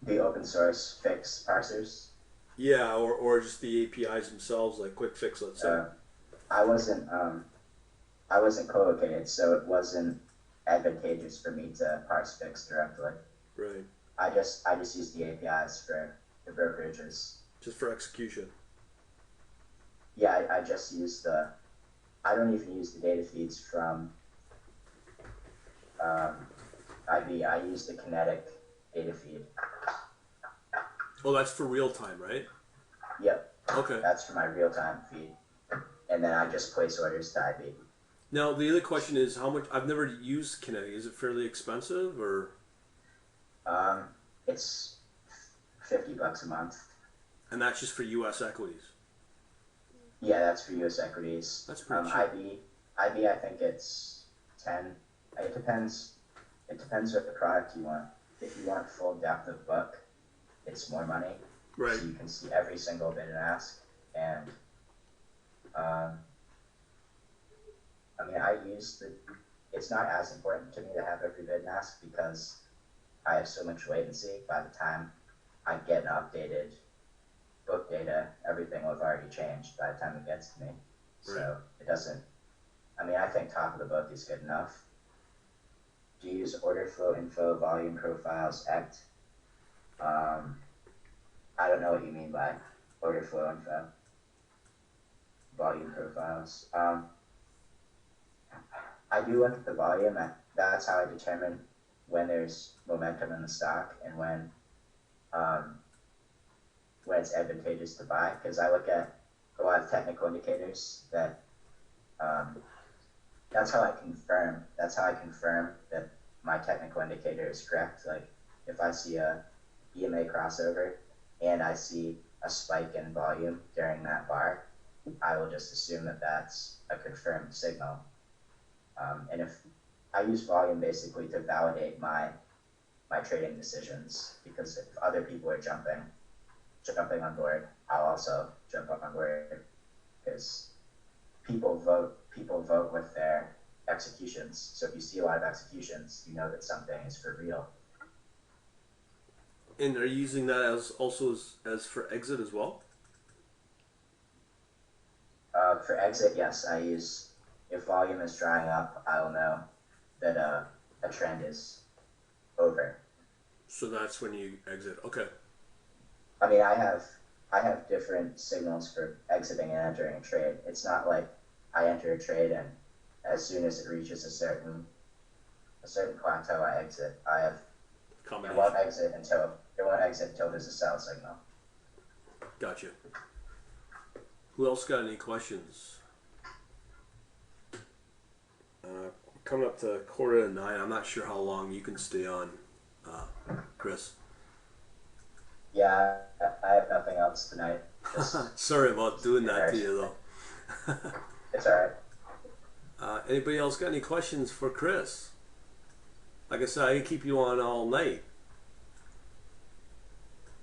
The open source fix parsers? Yeah, or just the APIs themselves, like QuickFix, let's say. I wasn't co-located, so it wasn't advantageous for me to parse fix directly. Right. I just used the APIs for the brokerages. Just for execution. Yeah, I just use I don't even use the data feeds from IB. I use the kinetic data feed. Oh, that's for real time, right? Yep. Okay. That's for my real-time feed. And then I just place orders to IB. Now, the other question is how much... I've never used Kinetic. Is it fairly expensive, or...? It's $50 a month. And that's just for U.S. equities? Yeah, that's for U.S. equities. That's pretty cheap. IB, I think it's 10. It depends what the product you want. If you want full depth of book, it's more money. Right. So you can see every single bid and ask. And, it's not as important to me to have every bid and ask, because I have so much latency. By the time I get an updated book data, everything will have already changed by the time it gets to me. So it doesn't, I think top of the book is good enough. Do you use order flow info, volume profiles, ECT? I don't know what you mean by order flow info, volume profiles. I do look at the volume. That's how I determine when there's momentum in the stock and when it's advantageous to buy, because I look at a lot of technical indicators that that's how I confirm that my technical indicator is correct. Like if I see a EMA crossover and I see a spike in volume during that bar, I will just assume that that's a confirmed signal. And if I use volume basically to validate my trading decisions, because if other people are jumping on board, I'll also jump up on board, because people vote with their executions. So if you see a lot of executions, you know that something is for real. And are you using that as also as for exit as well? For exit, yes, I use, if volume is drying up, I will know that a trend is over. So that's when you exit. Okay. I mean, I have different signals for exiting and entering a trade. It's not like I enter a trade and as soon as it reaches a certain plateau, I exit. It won't exit until there's a sell signal. Gotcha. Who else got any questions? Coming up to 8:45. I'm not sure how long you can stay on, Chris. Yeah, I have nothing else tonight. Sorry about doing that to you, though. It's alright. Anybody else got any questions for Chris? Like I said, I can keep you on all night.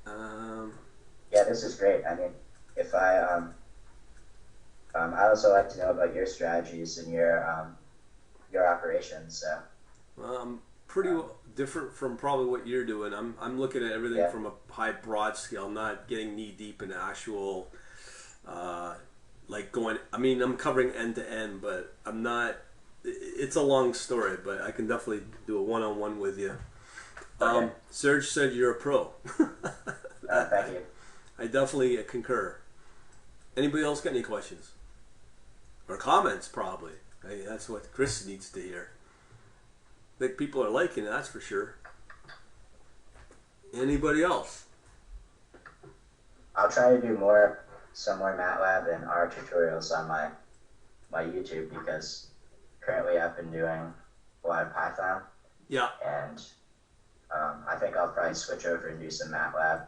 Yeah, this is great. I mean, if I also like to know about your strategies and your operations. So. Pretty different from probably what you're doing. I'm looking at everything from a high broad scale. I'm not getting knee deep in actual, like going. I mean, I'm covering end to end, but I'm not. It's a long story, but I can definitely do a one-on-one with you. Okay. Serge said you're a pro. Thank you. I definitely concur. Anybody else got any questions or comments? Probably. Hey, that's what Chris needs to hear. I think people are liking it, that's for sure. Anybody else? I'll try to do some more MATLAB and R tutorials on my YouTube because currently I've been doing a lot of Python. Yeah. And I think I'll probably switch over and do some MATLAB.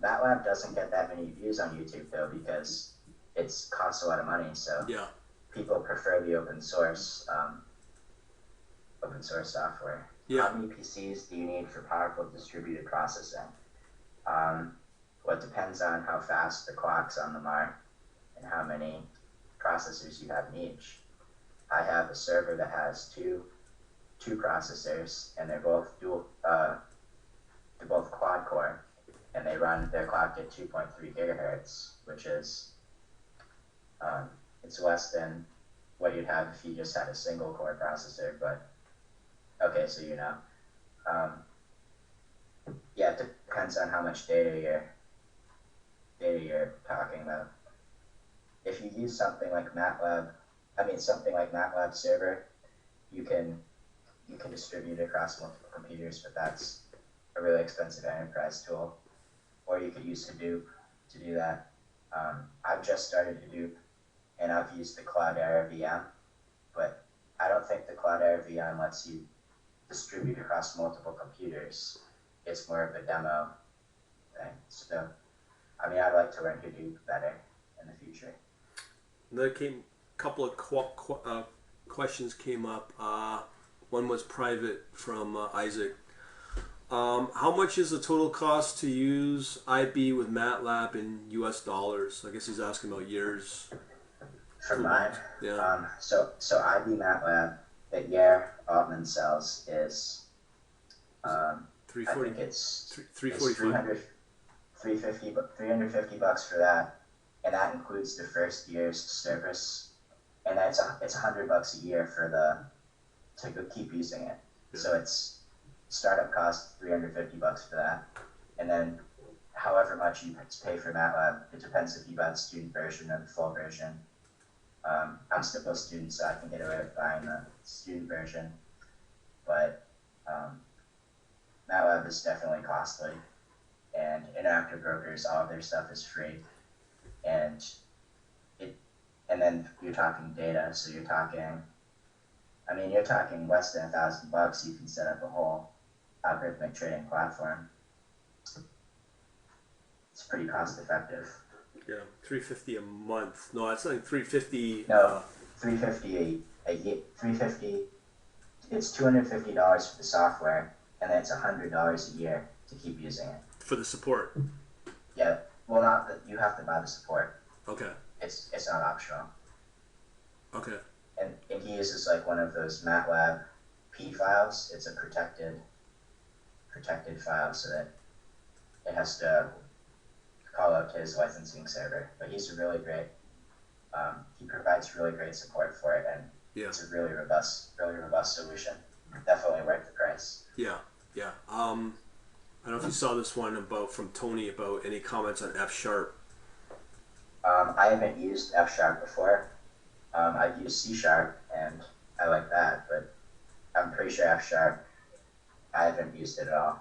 MATLAB doesn't get that many views on YouTube though because it costs a lot of money. So yeah, people prefer the open source software. Yeah. How many PCs do you need for powerful distributed processing? Well, it depends on how fast the clocks on them are and how many processors you have in each. I have a server that has two processors, and they're both quad core, and they're clocked at 2.3 gigahertz, which is it's less than what you'd have if you just had a single core processor. But okay, so you know, yeah, it depends on how much data you're talking about. If you use something like MATLAB server, you can distribute it across multiple computers, but that's a really expensive enterprise tool. Or you could use Hadoop to do that. I've just started Hadoop, and I've used the Cloudera VM, but I don't think the Cloudera VM lets you distribute across multiple computers. It's more of a demo thing. So, I mean, I'd like to learn Hadoop better in the future. There a couple of questions came up. One was private from Isaac. How much is the total cost to use IB with MATLAB in US dollars? I guess he's asking about years. For mine, yeah. So IB MATLAB that Yair Altman sells is, I think it's 345. 350 bucks for that, and that includes the first year's service, and it's $100 a year to keep using it. Yeah. So it's startup cost $350 for that, and then however much you pay for MATLAB, it depends if you buy the student version or the full version. I'm still a student, so I can get away with buying the student version, but MATLAB is definitely costly, and Interactive Brokers, all of their stuff is free, and then you're talking data, so you're talking less than $1,000. You can set up a whole algorithmic trading platform. It's pretty cost effective. Yeah, $350 a month. No, it's like $350. No, $350 a year. $350. It's $250 for the software, and then it's $100 a year to keep using it. For the support. Yeah. Well, not that you have to buy the support. Okay. it's not optional. Okay. And he uses like one of those MATLAB P files. It's a protected file, so that it has to call out to his licensing server. But he's really great. He provides really great support for it, and Yeah. it's a really robust solution. Definitely worth the price. Yeah. Yeah. I don't know if you saw this one from Tony about any comments on F sharp. I haven't used F sharp before. I've used C sharp, and I like that, but I'm pretty sure F sharp, I haven't used it at all.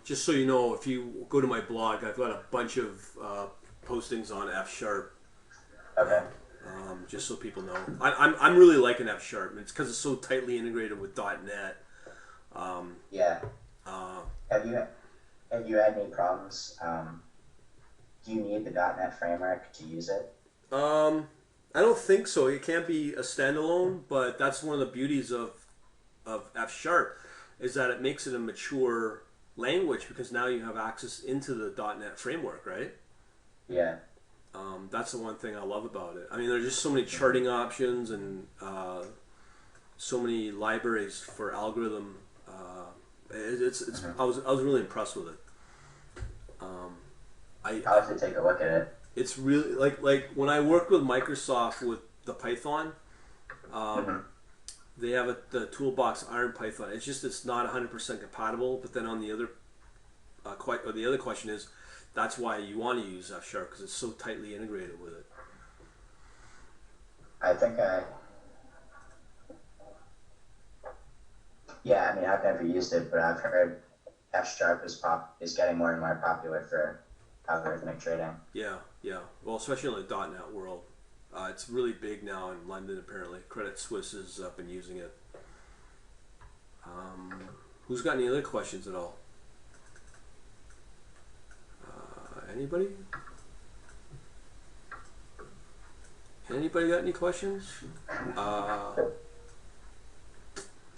Just so you know, if you go to my blog, I've got a bunch of postings on F sharp. Okay. Just so people know, I'm really liking F sharp. It's because it's so tightly integrated with .NET. Yeah. Have you had any problems? Do you need the .NET framework to use it? I don't think so. It can't be a standalone, but that's one of the beauties of F sharp is that it makes it a mature language because now you have access into the .NET framework, right? Yeah. That's the one thing I love about it. I mean, there's just so many charting options and so many libraries for algorithm. I was really impressed with it. I'll have to take a look at it. It's really like when I worked with Microsoft with the Python, they have the toolbox Iron Python. It's not 100% compatible. But then on the other the other question is, that's why you want to use F sharp because it's so tightly integrated with it. Yeah, I mean, I've never used it, but I've heard F sharp is getting more and more popular for algorithmic trading. Yeah, yeah. Well, especially in the .NET world, it's really big now in London. Apparently, Credit Suisse has been using it. Who's got any other questions at all? Anybody? Anybody got any questions?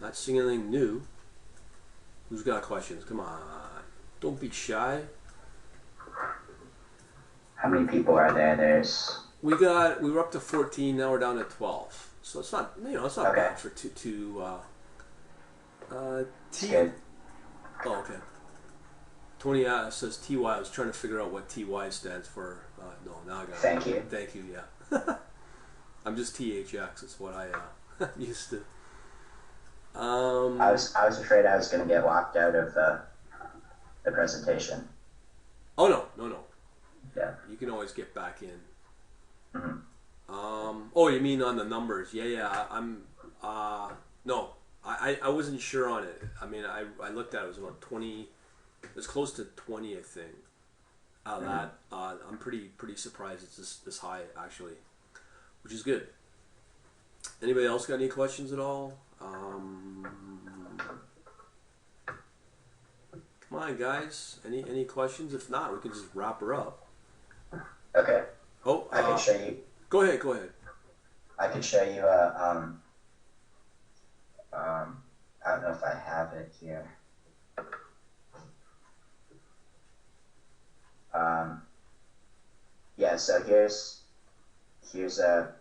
Not seeing anything new. Who's got questions? Come on, don't be shy. How many people are there? We were up to 14. Now we're down to 12. So it's not it's not Okay. bad for two. Good. Oh, okay. Tony says TY. I was trying to figure out what TY stands for. No, now I got it. Thank you. Thank you. Yeah. I'm just THX. It's what I used to. I was afraid I was going to get locked out of the presentation. Oh no. Yeah. You can always get back in. Mm-hmm. Oh, you mean on the numbers? Yeah. No, I wasn't sure on it. I mean, I looked at it. It was about 20. It was close to 20, I think. That I'm pretty surprised it's this high actually, which is good. Anybody else got any questions at all? Come on, guys. Any questions? If not, we can just wrap her up. Okay. Oh, I can show you. Go ahead. I can show you I don't know if I have it here. Yeah, so here's a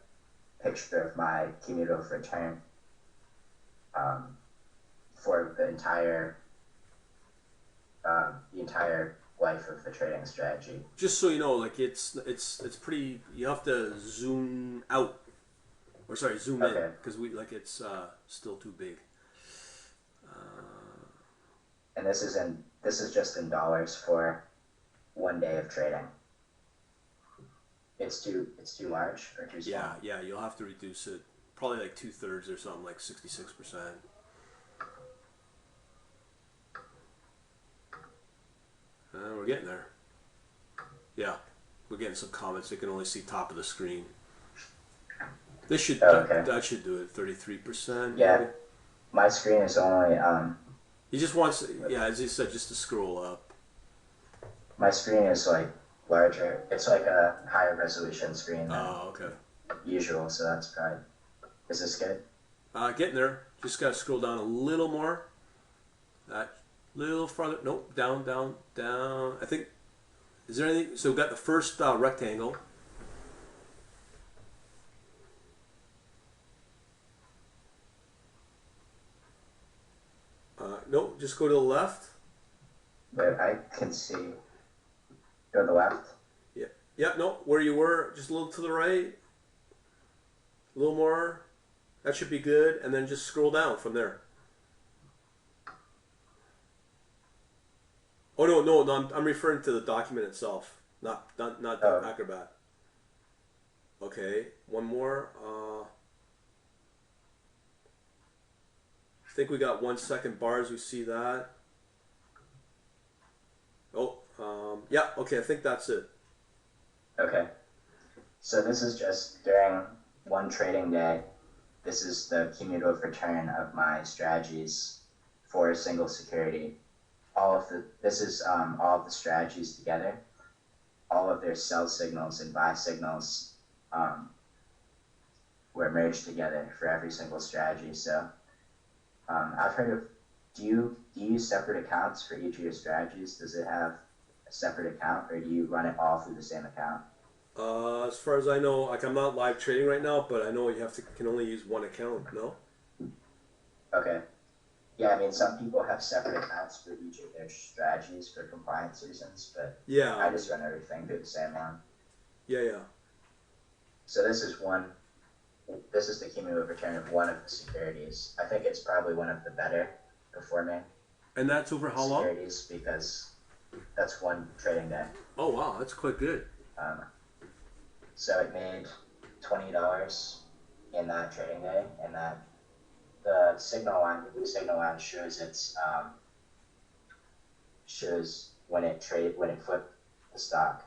picture of my cumulative return for the entire life of the trading strategy. Just so you know, like it's pretty. You have to zoom out, or sorry, zoom in because it's still too big. And this is just in dollars for 1 day of trading. It's too large or too small. Yeah, you'll have to reduce it. Probably like 2/3 or something, like 66%. We're getting there. Yeah, we're getting some comments. They can only see top of the screen. This should that should do it. 33%. Yeah, maybe. My screen is only He just wants, as he said, just to scroll up. my screen is like larger. It's like a higher resolution screen than Okay. usual, so that's probably. Is this good? Getting there. Just got to scroll down a little more. That little farther. Nope. Down. I think Is there anything? So we've got the first rectangle. No, just go to the left. But I can see. Go to the left. Yeah. Yeah. No, where you were, just a little to the right. A little more. That should be good, and then just scroll down from there. Oh no! I'm referring to the document itself, not the Acrobat. Okay, one more. I think we got 1 second bars. We see that. Oh, yeah. Okay, I think that's it. Okay. So this is just during one trading day. This is the cumulative return of my strategies for a single security. This is all of the strategies together. All of their sell signals and buy signals were merged together for every single strategy. So I've heard of. Do you use separate accounts for each of your strategies? Does it have a separate account, or do you run it all through the same account? As far as I know, like I'm not live trading right now, but I know you can only use one account. No. Okay. Yeah, I mean, some people have separate accounts for each of their strategies for compliance reasons, but yeah, I just run everything through the same one. Yeah. So this is the cumulative return of one of the securities. I think it's probably one of the better performing. And that's over how long? Securities, because that's one trading day. Oh wow, that's quite good. So it made $20 in that trading day, and that the blue signal line shows when it flipped the stock.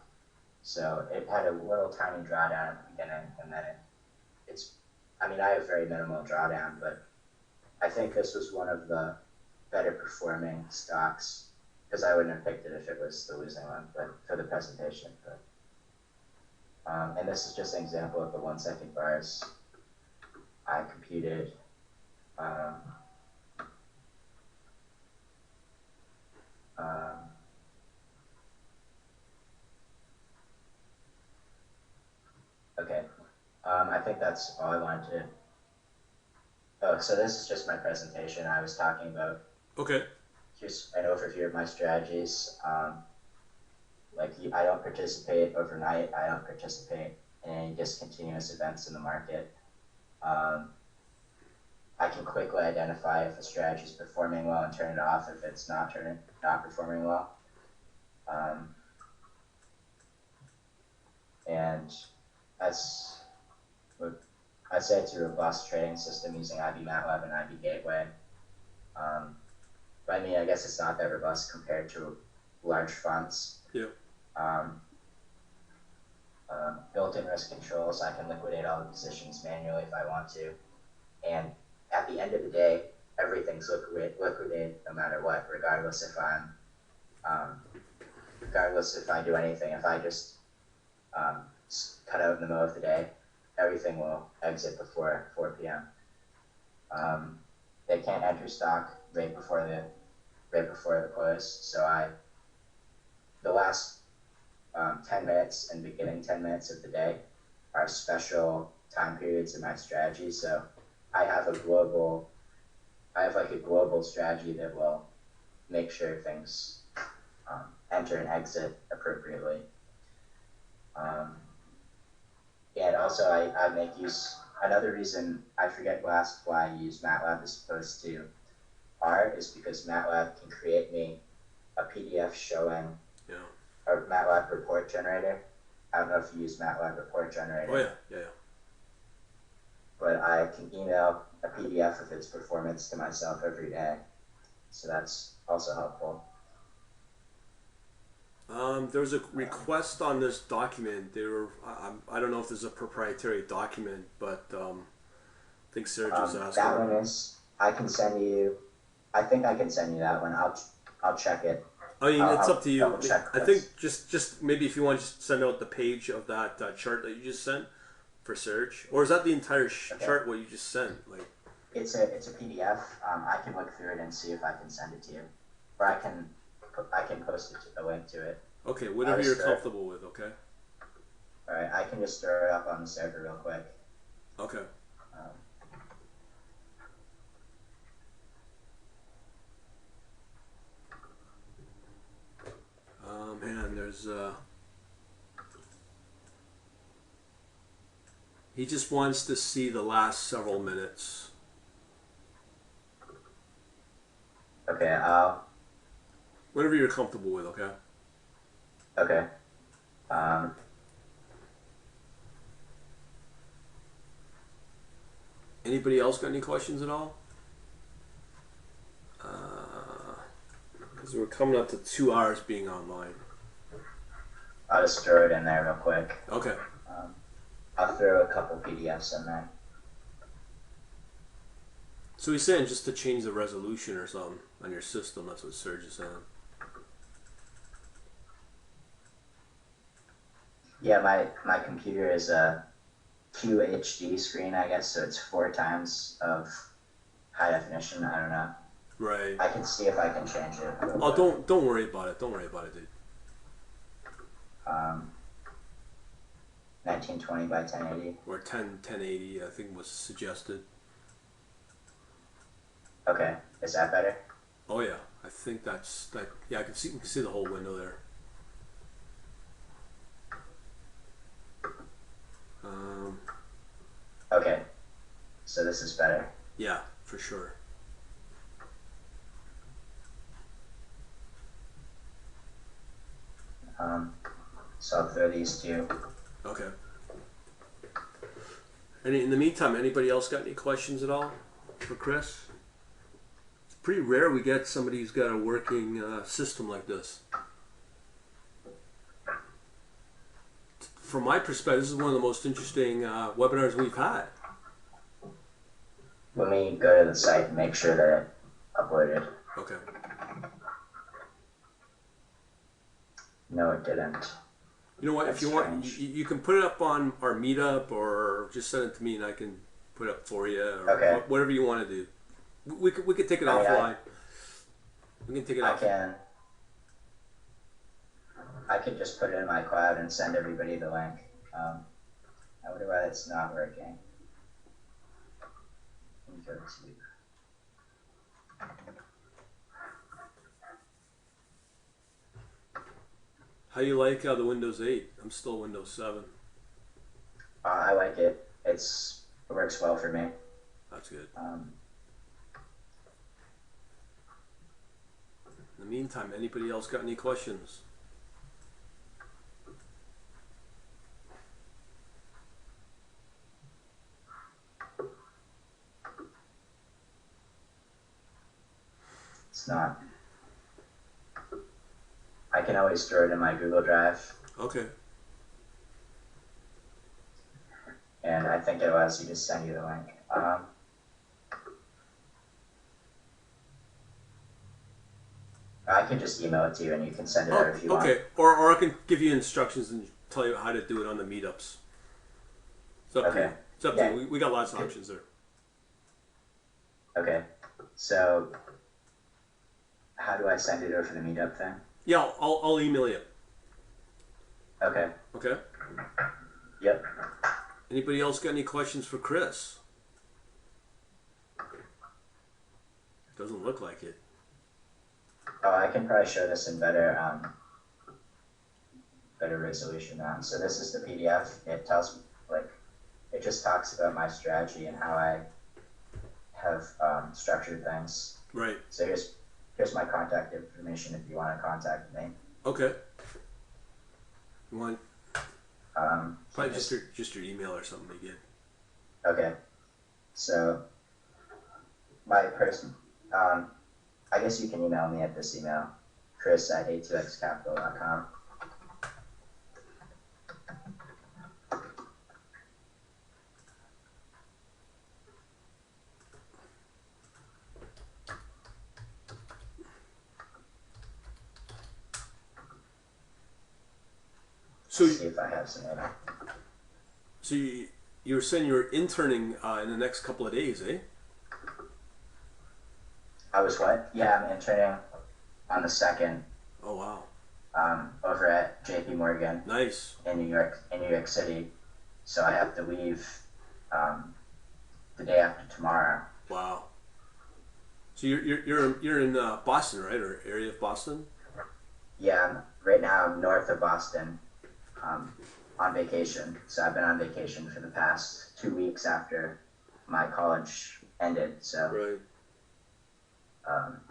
So it had a little tiny drawdown at the beginning, and then I have very minimal drawdown, but I think this was one of the better performing stocks, because I wouldn't have picked it if it was the losing one, but for the presentation. But and this is just an example of the 1 second bars I computed. Okay. I think that's all I wanted to. Oh, so this is just my presentation. I was talking about. Okay. Here's an overview of my strategies. I don't participate overnight. I don't participate in any discontinuous events in the market. I can quickly identify if a strategy is performing well and turn it off if it's not performing well. And I'd say it's a robust trading system using R and Matlab and IB Gateway. But I mean, I guess it's not that robust compared to large funds. Yeah. Built-in risk controls. I can liquidate all the positions manually if I want to. And at the end of the day, everything's liquidated no matter what, regardless if I do anything. If I just cut out in the middle of the day, everything will exit before 4 p.m. They can't enter stock right before the close. So the last 10 minutes and beginning 10 minutes of the day are special time periods in my strategy. So I have a global strategy that will make sure things enter and exit appropriately. And also I make use, another reason I forget to ask why I use MATLAB as opposed to R is because MATLAB can create me a PDF showing a MATLAB report generator. I don't know if you use MATLAB report generator. Oh yeah. But I can email a PDF of its performance to myself every day. So that's also helpful. There was a request on this document. I don't know if this is a proprietary document, but I think Serge was asking. That one is. I can send you. I think I can send you that one. I'll check it. I mean, it's up to you. I think this. just maybe if you want to just send out the page of that chart that you just sent for Serge, or is that the entire chart what you just sent? Like, it's a PDF. I can look through it and see if I can send it to you, or I can post a link to it. Okay, whatever you're comfortable with. Okay. All right, I can just throw it up on the server real quick. Okay. Man, there's he just wants to see the last several minutes. Okay, Whatever you're comfortable with, okay? okay. Anybody else got any questions at all? Because we're coming up to 2 hours being online. I'll just throw it in there real quick. Okay. I'll throw a couple PDFs in there. So he's saying just to change the resolution or something on your system. That's what Serge is saying. Yeah, my computer is a QHD screen, I guess, so it's 4 times of high definition. I don't know. Right. I can see if I can change it. Oh, don't worry about it. Don't worry about it, dude. 1920 by 1080. Or 1080, I think was suggested. Okay, is that better? Oh yeah, I think that's like yeah. I can see. You can see the whole window there. Okay, so this is better. Yeah, for sure. So I'll throw these two. Okay. In the meantime, anybody else got any questions at all for Chris? It's pretty rare we get somebody who's got a working system like this. From my perspective, this is one of the most interesting webinars we've had. Let me go to the site and make sure that it uploaded. Okay. No, it didn't. You know what? That's if you want, strange. you can put it up on our meetup or just send it to me and I can put it up for you or Okay. whatever you want to do. We could take it offline. We can take it offline. I could just put it in my cloud and send everybody the link. I wonder why that's not working. Let me go to How you like the Windows 8? I'm still Windows 7. I like it. It works well for me. That's good. In the meantime, anybody else got any questions? It's not. I can always throw it in my Google Drive. Okay. And I think it allows you to send you the link. I can just email it to you and you can send it out if you want. Okay. Or I can give you instructions and tell you how to do it on the meetups. It's up to you. It's up to you. We got lots of options there. Okay. So, how do I send it over the meetup thing? Yeah, I'll email you. Okay. Okay. Yep. Anybody else got any questions for Chris? Doesn't look like it. Oh, I can probably show this in better resolution now. So this is the PDF. It tells, it just talks about my strategy and how I have structured things. Right. So here's my contact information if you want to contact me. Okay. You want probably Just just your email or something to get. okay. So my person, I guess you can email me at this email, chris@a2xcapital.com. So See if I have some in it. So you were saying you're interning in the next couple of days, eh? I was what? Yeah, I'm interning on the 2nd. Oh wow. Of over at JP Morgan Nice. in New York City. So I have to leave the day after tomorrow. Wow. So you're in Boston, right, or area of Boston? Yeah, right now I'm north of Boston, on vacation. So I've been on vacation for the past 2 weeks after my college ended. So Right.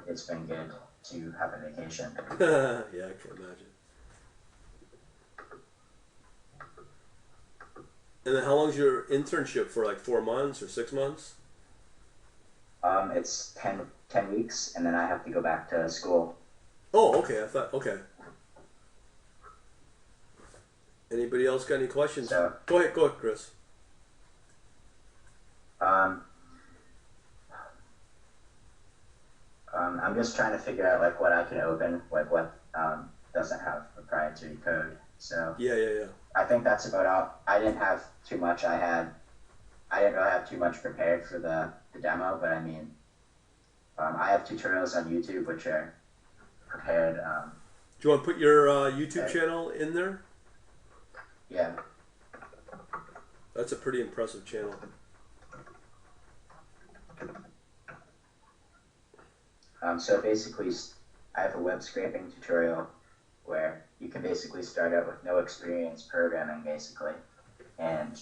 it's been good to have a vacation. Yeah, I can imagine. And then how long's your internship for? Like 4 months or 6 months? It's 10 weeks, and then I have to go back to school. Oh, okay. I thought okay. Anybody else got any questions? So, Go ahead, Chris. I'm just trying to figure out like what I can open, like what doesn't have proprietary code. So Yeah. I think that's about all. I didn't have too much. I didn't really have too much prepared for the demo, but I mean, I have tutorials on YouTube which are prepared. Do you want to put your YouTube channel in there? Yeah. That's a pretty impressive channel. So basically, I have a web scraping tutorial where you can basically start out with no experience programming, basically, and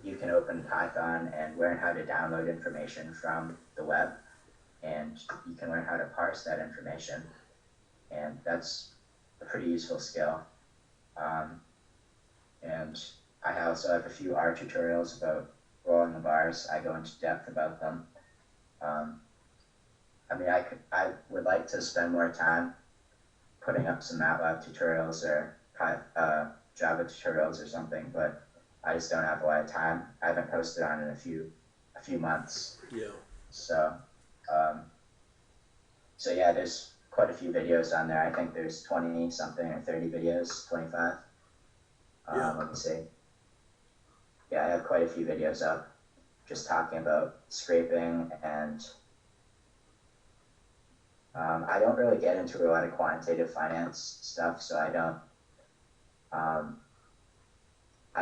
you can open Python and learn how to download information from the web, and you can learn how to parse that information, and that's a pretty useful skill. And I also have a few R tutorials about rolling the bars. I go into depth about them. I mean, I would like to spend more time putting up some MATLAB tutorials or Java tutorials or something, but I just don't have a lot of time. I haven't posted on in a few months. Yeah. So, so yeah, there's quite a few videos on there. I think there's 20 something or 30 videos, 25. Yeah. Let me see. Yeah, I have quite a few videos up just talking about scraping, and I don't really get into a lot of quantitative finance stuff, so I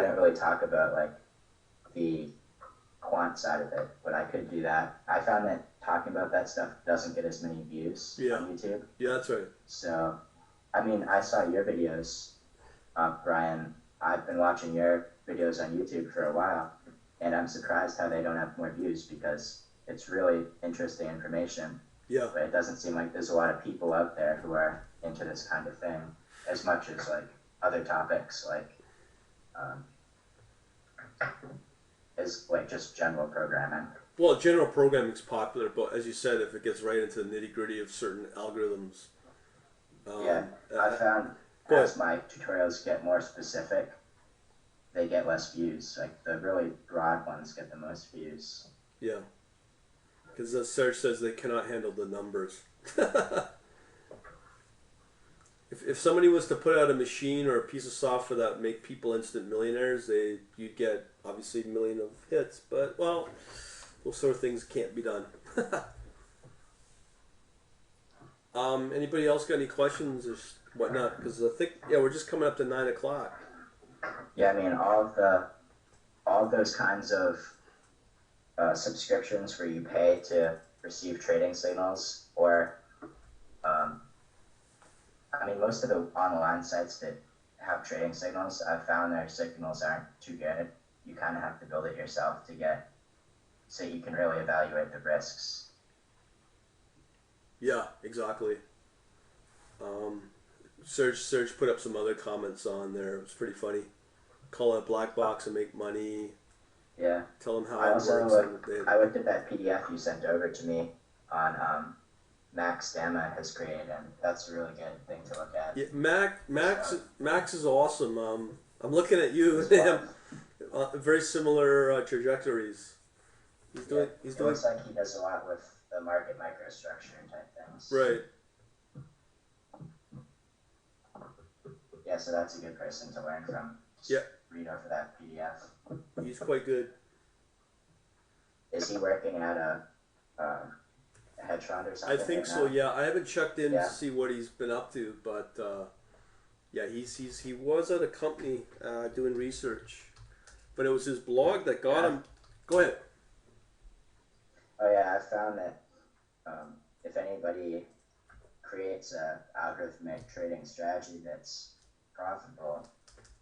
don't really talk about like the quant side of it, but I could do that. I found that talking about that stuff doesn't get as many views on YouTube. Yeah, that's right. So, I mean, I saw your videos, Brian. I've been watching your videos on YouTube for a while, and I'm surprised how they don't have more views because it's really interesting information. Yeah. But it doesn't seem like there's a lot of people out there who are into this kind of thing as much as like other topics like as like just general programming. Well, general programming is popular, but as you said, if it gets right into the nitty gritty of certain algorithms, I found as my tutorials get more specific, they get less views. Like the really broad ones get the most views. Yeah. Because the search says they cannot handle the numbers. If somebody was to put out a machine or a piece of software that would make people instant millionaires, you'd get obviously a million of hits. But well, those sort of things can't be done. Anybody else got any questions or whatnot? Because I think we're just coming up to 9 o'clock. Yeah, I mean all of those kinds of subscriptions where you pay to receive trading signals, or I mean most of the online sites that have trading signals, I've found their signals aren't too good. You kind of have to build it yourself so you can really evaluate the risks. Yeah, exactly. Serge put up some other comments on there. It was pretty funny. Call it a black box and make money. Yeah. Tell them how I it also works. I looked at that PDF you sent over to me on Max Stamma has created, and that's a really good thing to look at. Yeah, Max is awesome. I'm looking at you and him. Very similar trajectories. He's doing. It looks like he does a lot with the market microstructure type things. Right. Yeah, so that's a good person to learn from. Just read over that PDF. He's quite good. Is he working at a hedge fund or something? I think so. Yeah, I haven't checked in to see what he's been up to, but Yeah, he was at a company doing research, but it was his blog that got Yeah. him. Go ahead. Oh yeah, I found that if anybody creates a algorithmic trading strategy that's profitable,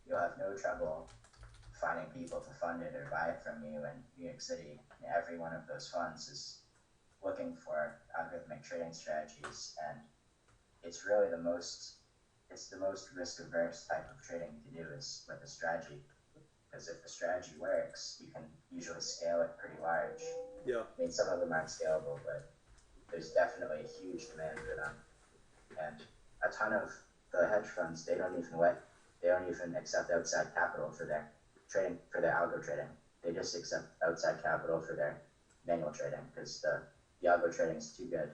you'll have no trouble finding people to fund it or buy it from you in New York City. Every one of those funds is looking for algorithmic trading strategies, and it's really the most risk averse type of trading to do is with a strategy, because if the strategy works, you can usually scale it pretty large. Yeah. I mean, some of them aren't scalable, but there's definitely a huge demand for them. And a ton of the hedge funds, they don't even accept outside capital for their trading, for their algo trading. They just accept outside capital for their manual trading because the algo trading is too good.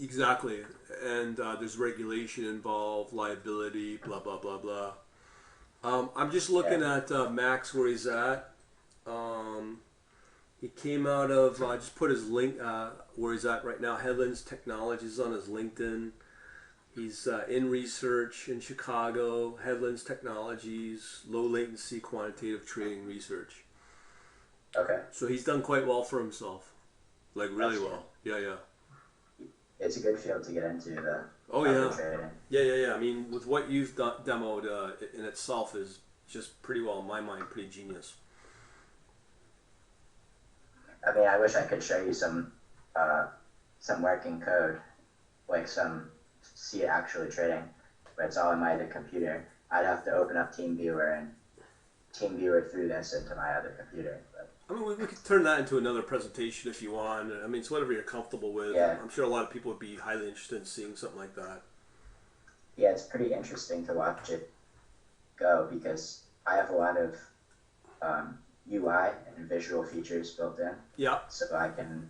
Exactly, and there's regulation involved, liability, blah blah blah blah. I'm just looking Yeah. at Max where he's at. Um, he came out of I just put his link where he's at right now. Headlands Technologies on his LinkedIn. He's in research in Chicago. Headlands Technologies, low latency quantitative trading research. Okay. So he's done quite well for himself, like really That's good. well. Yeah, yeah. It's a good field to get into, the Oh algo yeah, trading. yeah, yeah, yeah. I mean, with what you've demoed in itself is just pretty well, in my mind, pretty genius. I mean, I wish I could show you uh, some working code, like see it actually trading, but it's all in my other computer. I'd have to open up TeamViewer and TeamViewer through this into my other computer. But I mean, we could turn that into another presentation if you want. I mean, it's whatever you're comfortable with. yeah, I'm sure a lot of people would be highly interested in seeing something like that. yeah, it's pretty interesting to watch it go because I have a lot of UI and visual features built in, Yeah, so I can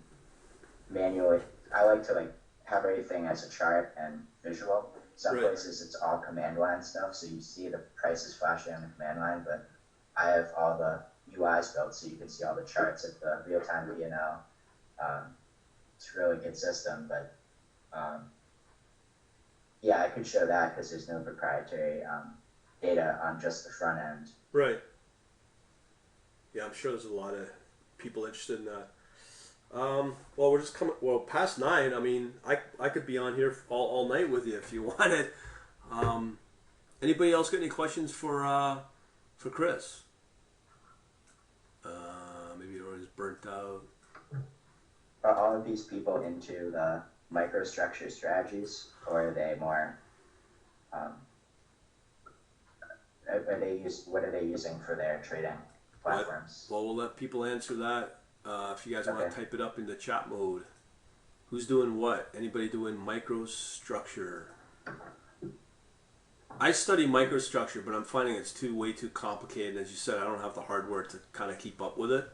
manually. I like to like have everything as a chart and visual. Some right. places it's all command line stuff, so you see the prices flashing on the command line, but I have all the UIs built so you can see all the charts at the real time P&L. It's a really good system, but yeah, I could show that because there's no proprietary data on just the front end. Right. Yeah, I'm sure there's a lot of people interested in that. Well, we're just coming. Well, past 9. I mean, I could be on here all night with you if you wanted. Um, Anybody else got any questions for Chris? Maybe everyone's burnt out. Are all of these people into the microstructure strategies, or are they more? Um, what are they using for their trading platforms? Well, we'll let people answer that. If you guys want Okay. to type it up into chat mode. Who's doing what? Anybody doing microstructure? I study microstructure, but I'm finding it's way too complicated. As you said, I don't have the hardware to kind of keep up with it.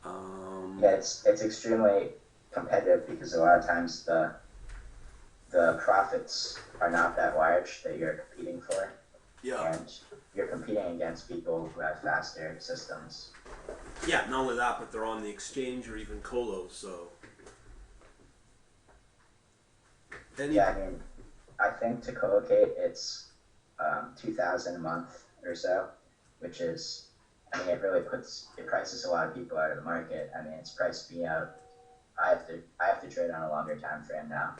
Yeah, it's extremely competitive because a lot of times the profits are not that large that you're competing for, Yeah. and you're competing against people who have faster systems. Yeah, not only that, but they're on the exchange or even colo. So. Yeah, I mean, I think to collocate it's 2,000 a month or so, which is, I mean, it prices a lot of people out of the market. I mean, it's priced me out. I have to trade on a longer time frame now.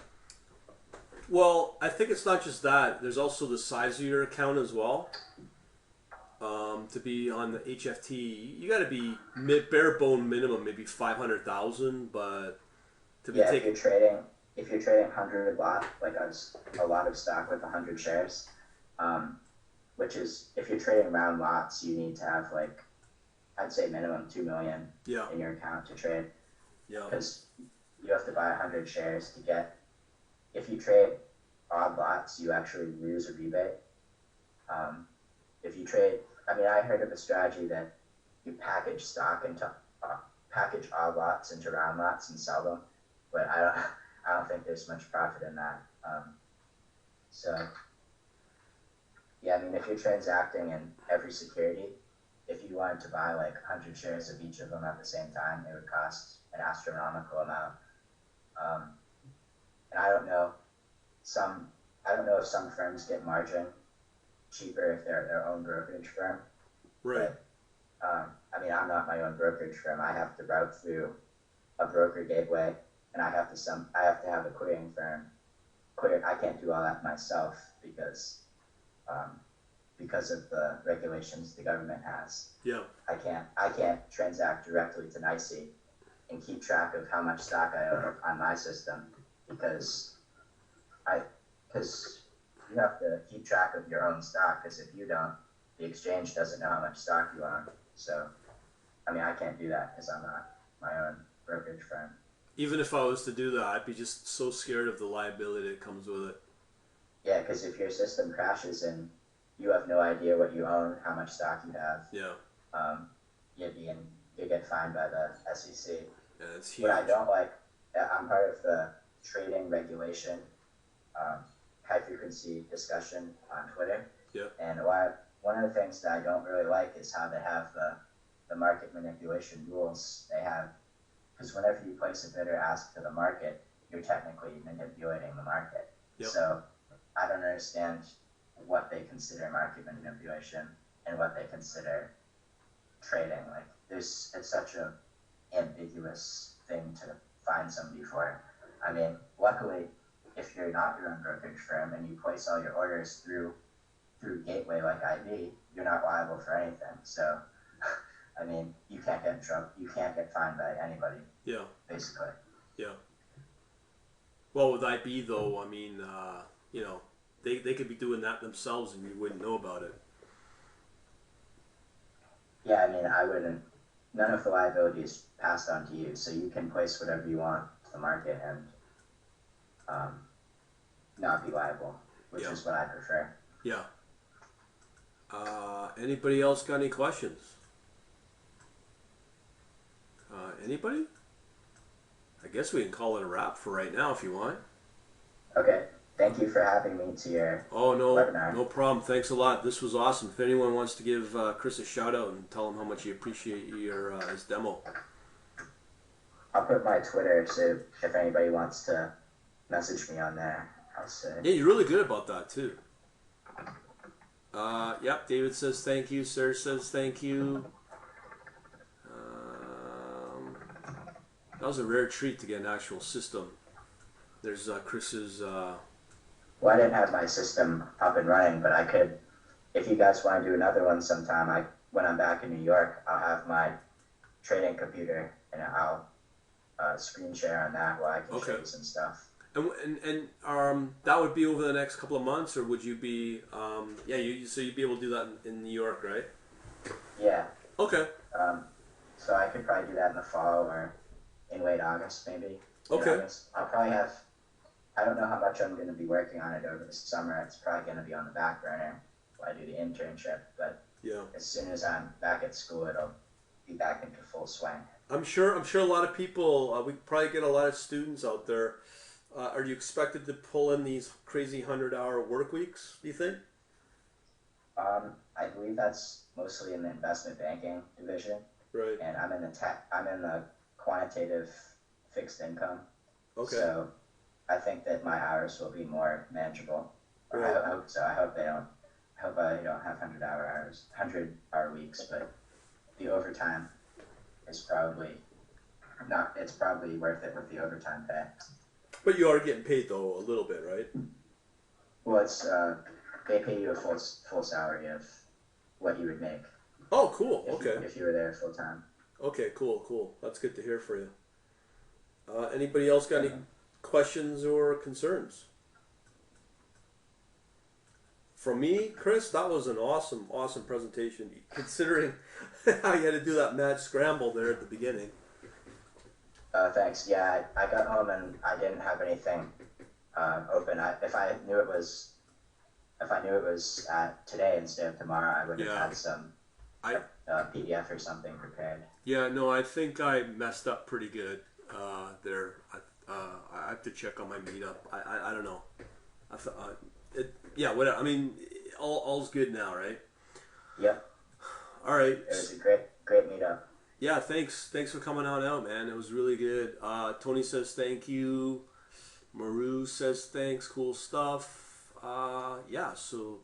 Well, I think it's not just that. There's also the size of your account as well. To be on the HFT, you got to be bare bone minimum, maybe 500,000. But to be Yeah, taking, if you're trading 100 lot, like a lot of stock with 100 shares, which is if you're trading round lots, you need to have like I'd say minimum 2 million yeah, in your account to trade yeah, because you have to buy 100 shares to get. If you trade odd lots, you actually lose a rebate. If you trade, I mean, I heard of a strategy that you package odd lots into round lots and sell them, but I don't think there's much profit in that. So yeah, I mean, if you're transacting in every security, if you wanted to buy like 100 shares of each of them at the same time, it would cost an astronomical amount. And I don't know, some I don't know if some firms get margin cheaper if they're their own brokerage firm, Right. but I mean, I'm not my own brokerage firm. I have to route through a broker gateway, and I have to have a clearing firm clear. I can't do all that myself um, because of the regulations the government has. Yeah. I can't transact directly to NYSE and keep track of how much stock I own on my system because I because you have to keep track of your own stock because if you don't, the exchange doesn't know how much stock you own. So, I mean, I can't do that because I'm not my own brokerage firm. Even if I was to do that, I'd be just so scared of the liability that comes with it. Yeah, because if your system crashes and you have no idea what you own, how much stock you have, Yeah. you get fined by the SEC. Yeah, it's huge. What I don't like, I'm part of the trading regulation, high frequency discussion on Twitter. Yeah. And one of the things that I don't really like is how they have the market manipulation rules they have. Because whenever you place a bid or ask to the market, you're technically manipulating the market. Yep. So I don't understand what they consider market manipulation and what they consider trading. Like it's such a ambiguous thing to find somebody for. I mean, luckily, if you're not your own brokerage firm and you place all your orders through gateway like IB, you're not liable for anything. So, I mean, you can't get in trouble. You can't get fined by anybody. Yeah. Basically. Yeah. Well, with IB though, I mean, they could be doing that themselves and you wouldn't know about it. Yeah, I mean, I wouldn't. None of the liability is passed on to you, so you can place whatever you want to the market and not be liable, which is what I prefer. Yeah. Anybody else got any questions? Anybody? I guess we can call it a wrap for right now if you want. Okay. Thank you for having me to your webinar. No problem. Thanks a lot. This was awesome. If anyone wants to give Chris a shout out and tell him how much you appreciate his demo. I'll put my Twitter so if anybody wants to message me on there, I'll say. Yeah, you're really good about that too. Yep, David says thank you. Sir says thank you. That was a rare treat to get an actual system. There's Chris's... Well, I didn't have my system up and running, but I could, if you guys want to do another one sometime, when I'm back in New York, I'll have my trading computer and I'll screen share on that while I can show you some stuff. And that would be over the next couple of months, or would you be? So you'd be able to do that in New York, right? Yeah. Okay. So I could probably do that in the fall or in late August, maybe. Okay. I'll probably have. I don't know how much I'm going to be working on it over the summer. It's probably going to be on the back burner while I do the internship. But as soon as I'm back at school, it'll be back into full swing. I'm sure a lot of people. We probably get a lot of students out there. Are you expected to pull in these crazy 100-hour work weeks? Do you think? I believe that's mostly in the investment banking division. Right. And I'm in the quantitative fixed income. Okay. So I think that my hours will be more manageable. Right. I hope so. I hope I don't have 100-hour weeks, but the overtime is probably not. It's probably worth it with the overtime pay. But you are getting paid though a little bit, right? Well, it's they pay you a full salary of what you would make. Oh, cool. If you were there full time. Okay, cool. That's good to hear for you. Anybody else got any questions or concerns? From me, Chris, that was an awesome presentation, considering how you had to do that mad scramble there at the beginning. Thanks. Yeah, I got home and I didn't have anything open. If I knew it was today instead of tomorrow, I would have had some PDF or something prepared. Yeah, no, I think I messed up pretty good there. I have to check on my meetup. I don't know. Whatever. I mean, all's good now, right? Yep. All right. It was a great meetup. Yeah, thanks for coming on out, man. It was really good. Tony says thank you. Maru says thanks. Cool stuff. yeah, so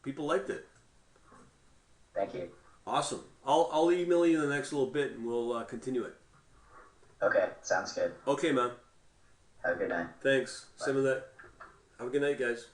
people liked it. Thank you. Awesome. I'll email you in the next little bit, and we'll continue it. Okay, sounds good. Okay, man. Have a good night. Thanks. Bye. Same with that. Have a good night, guys.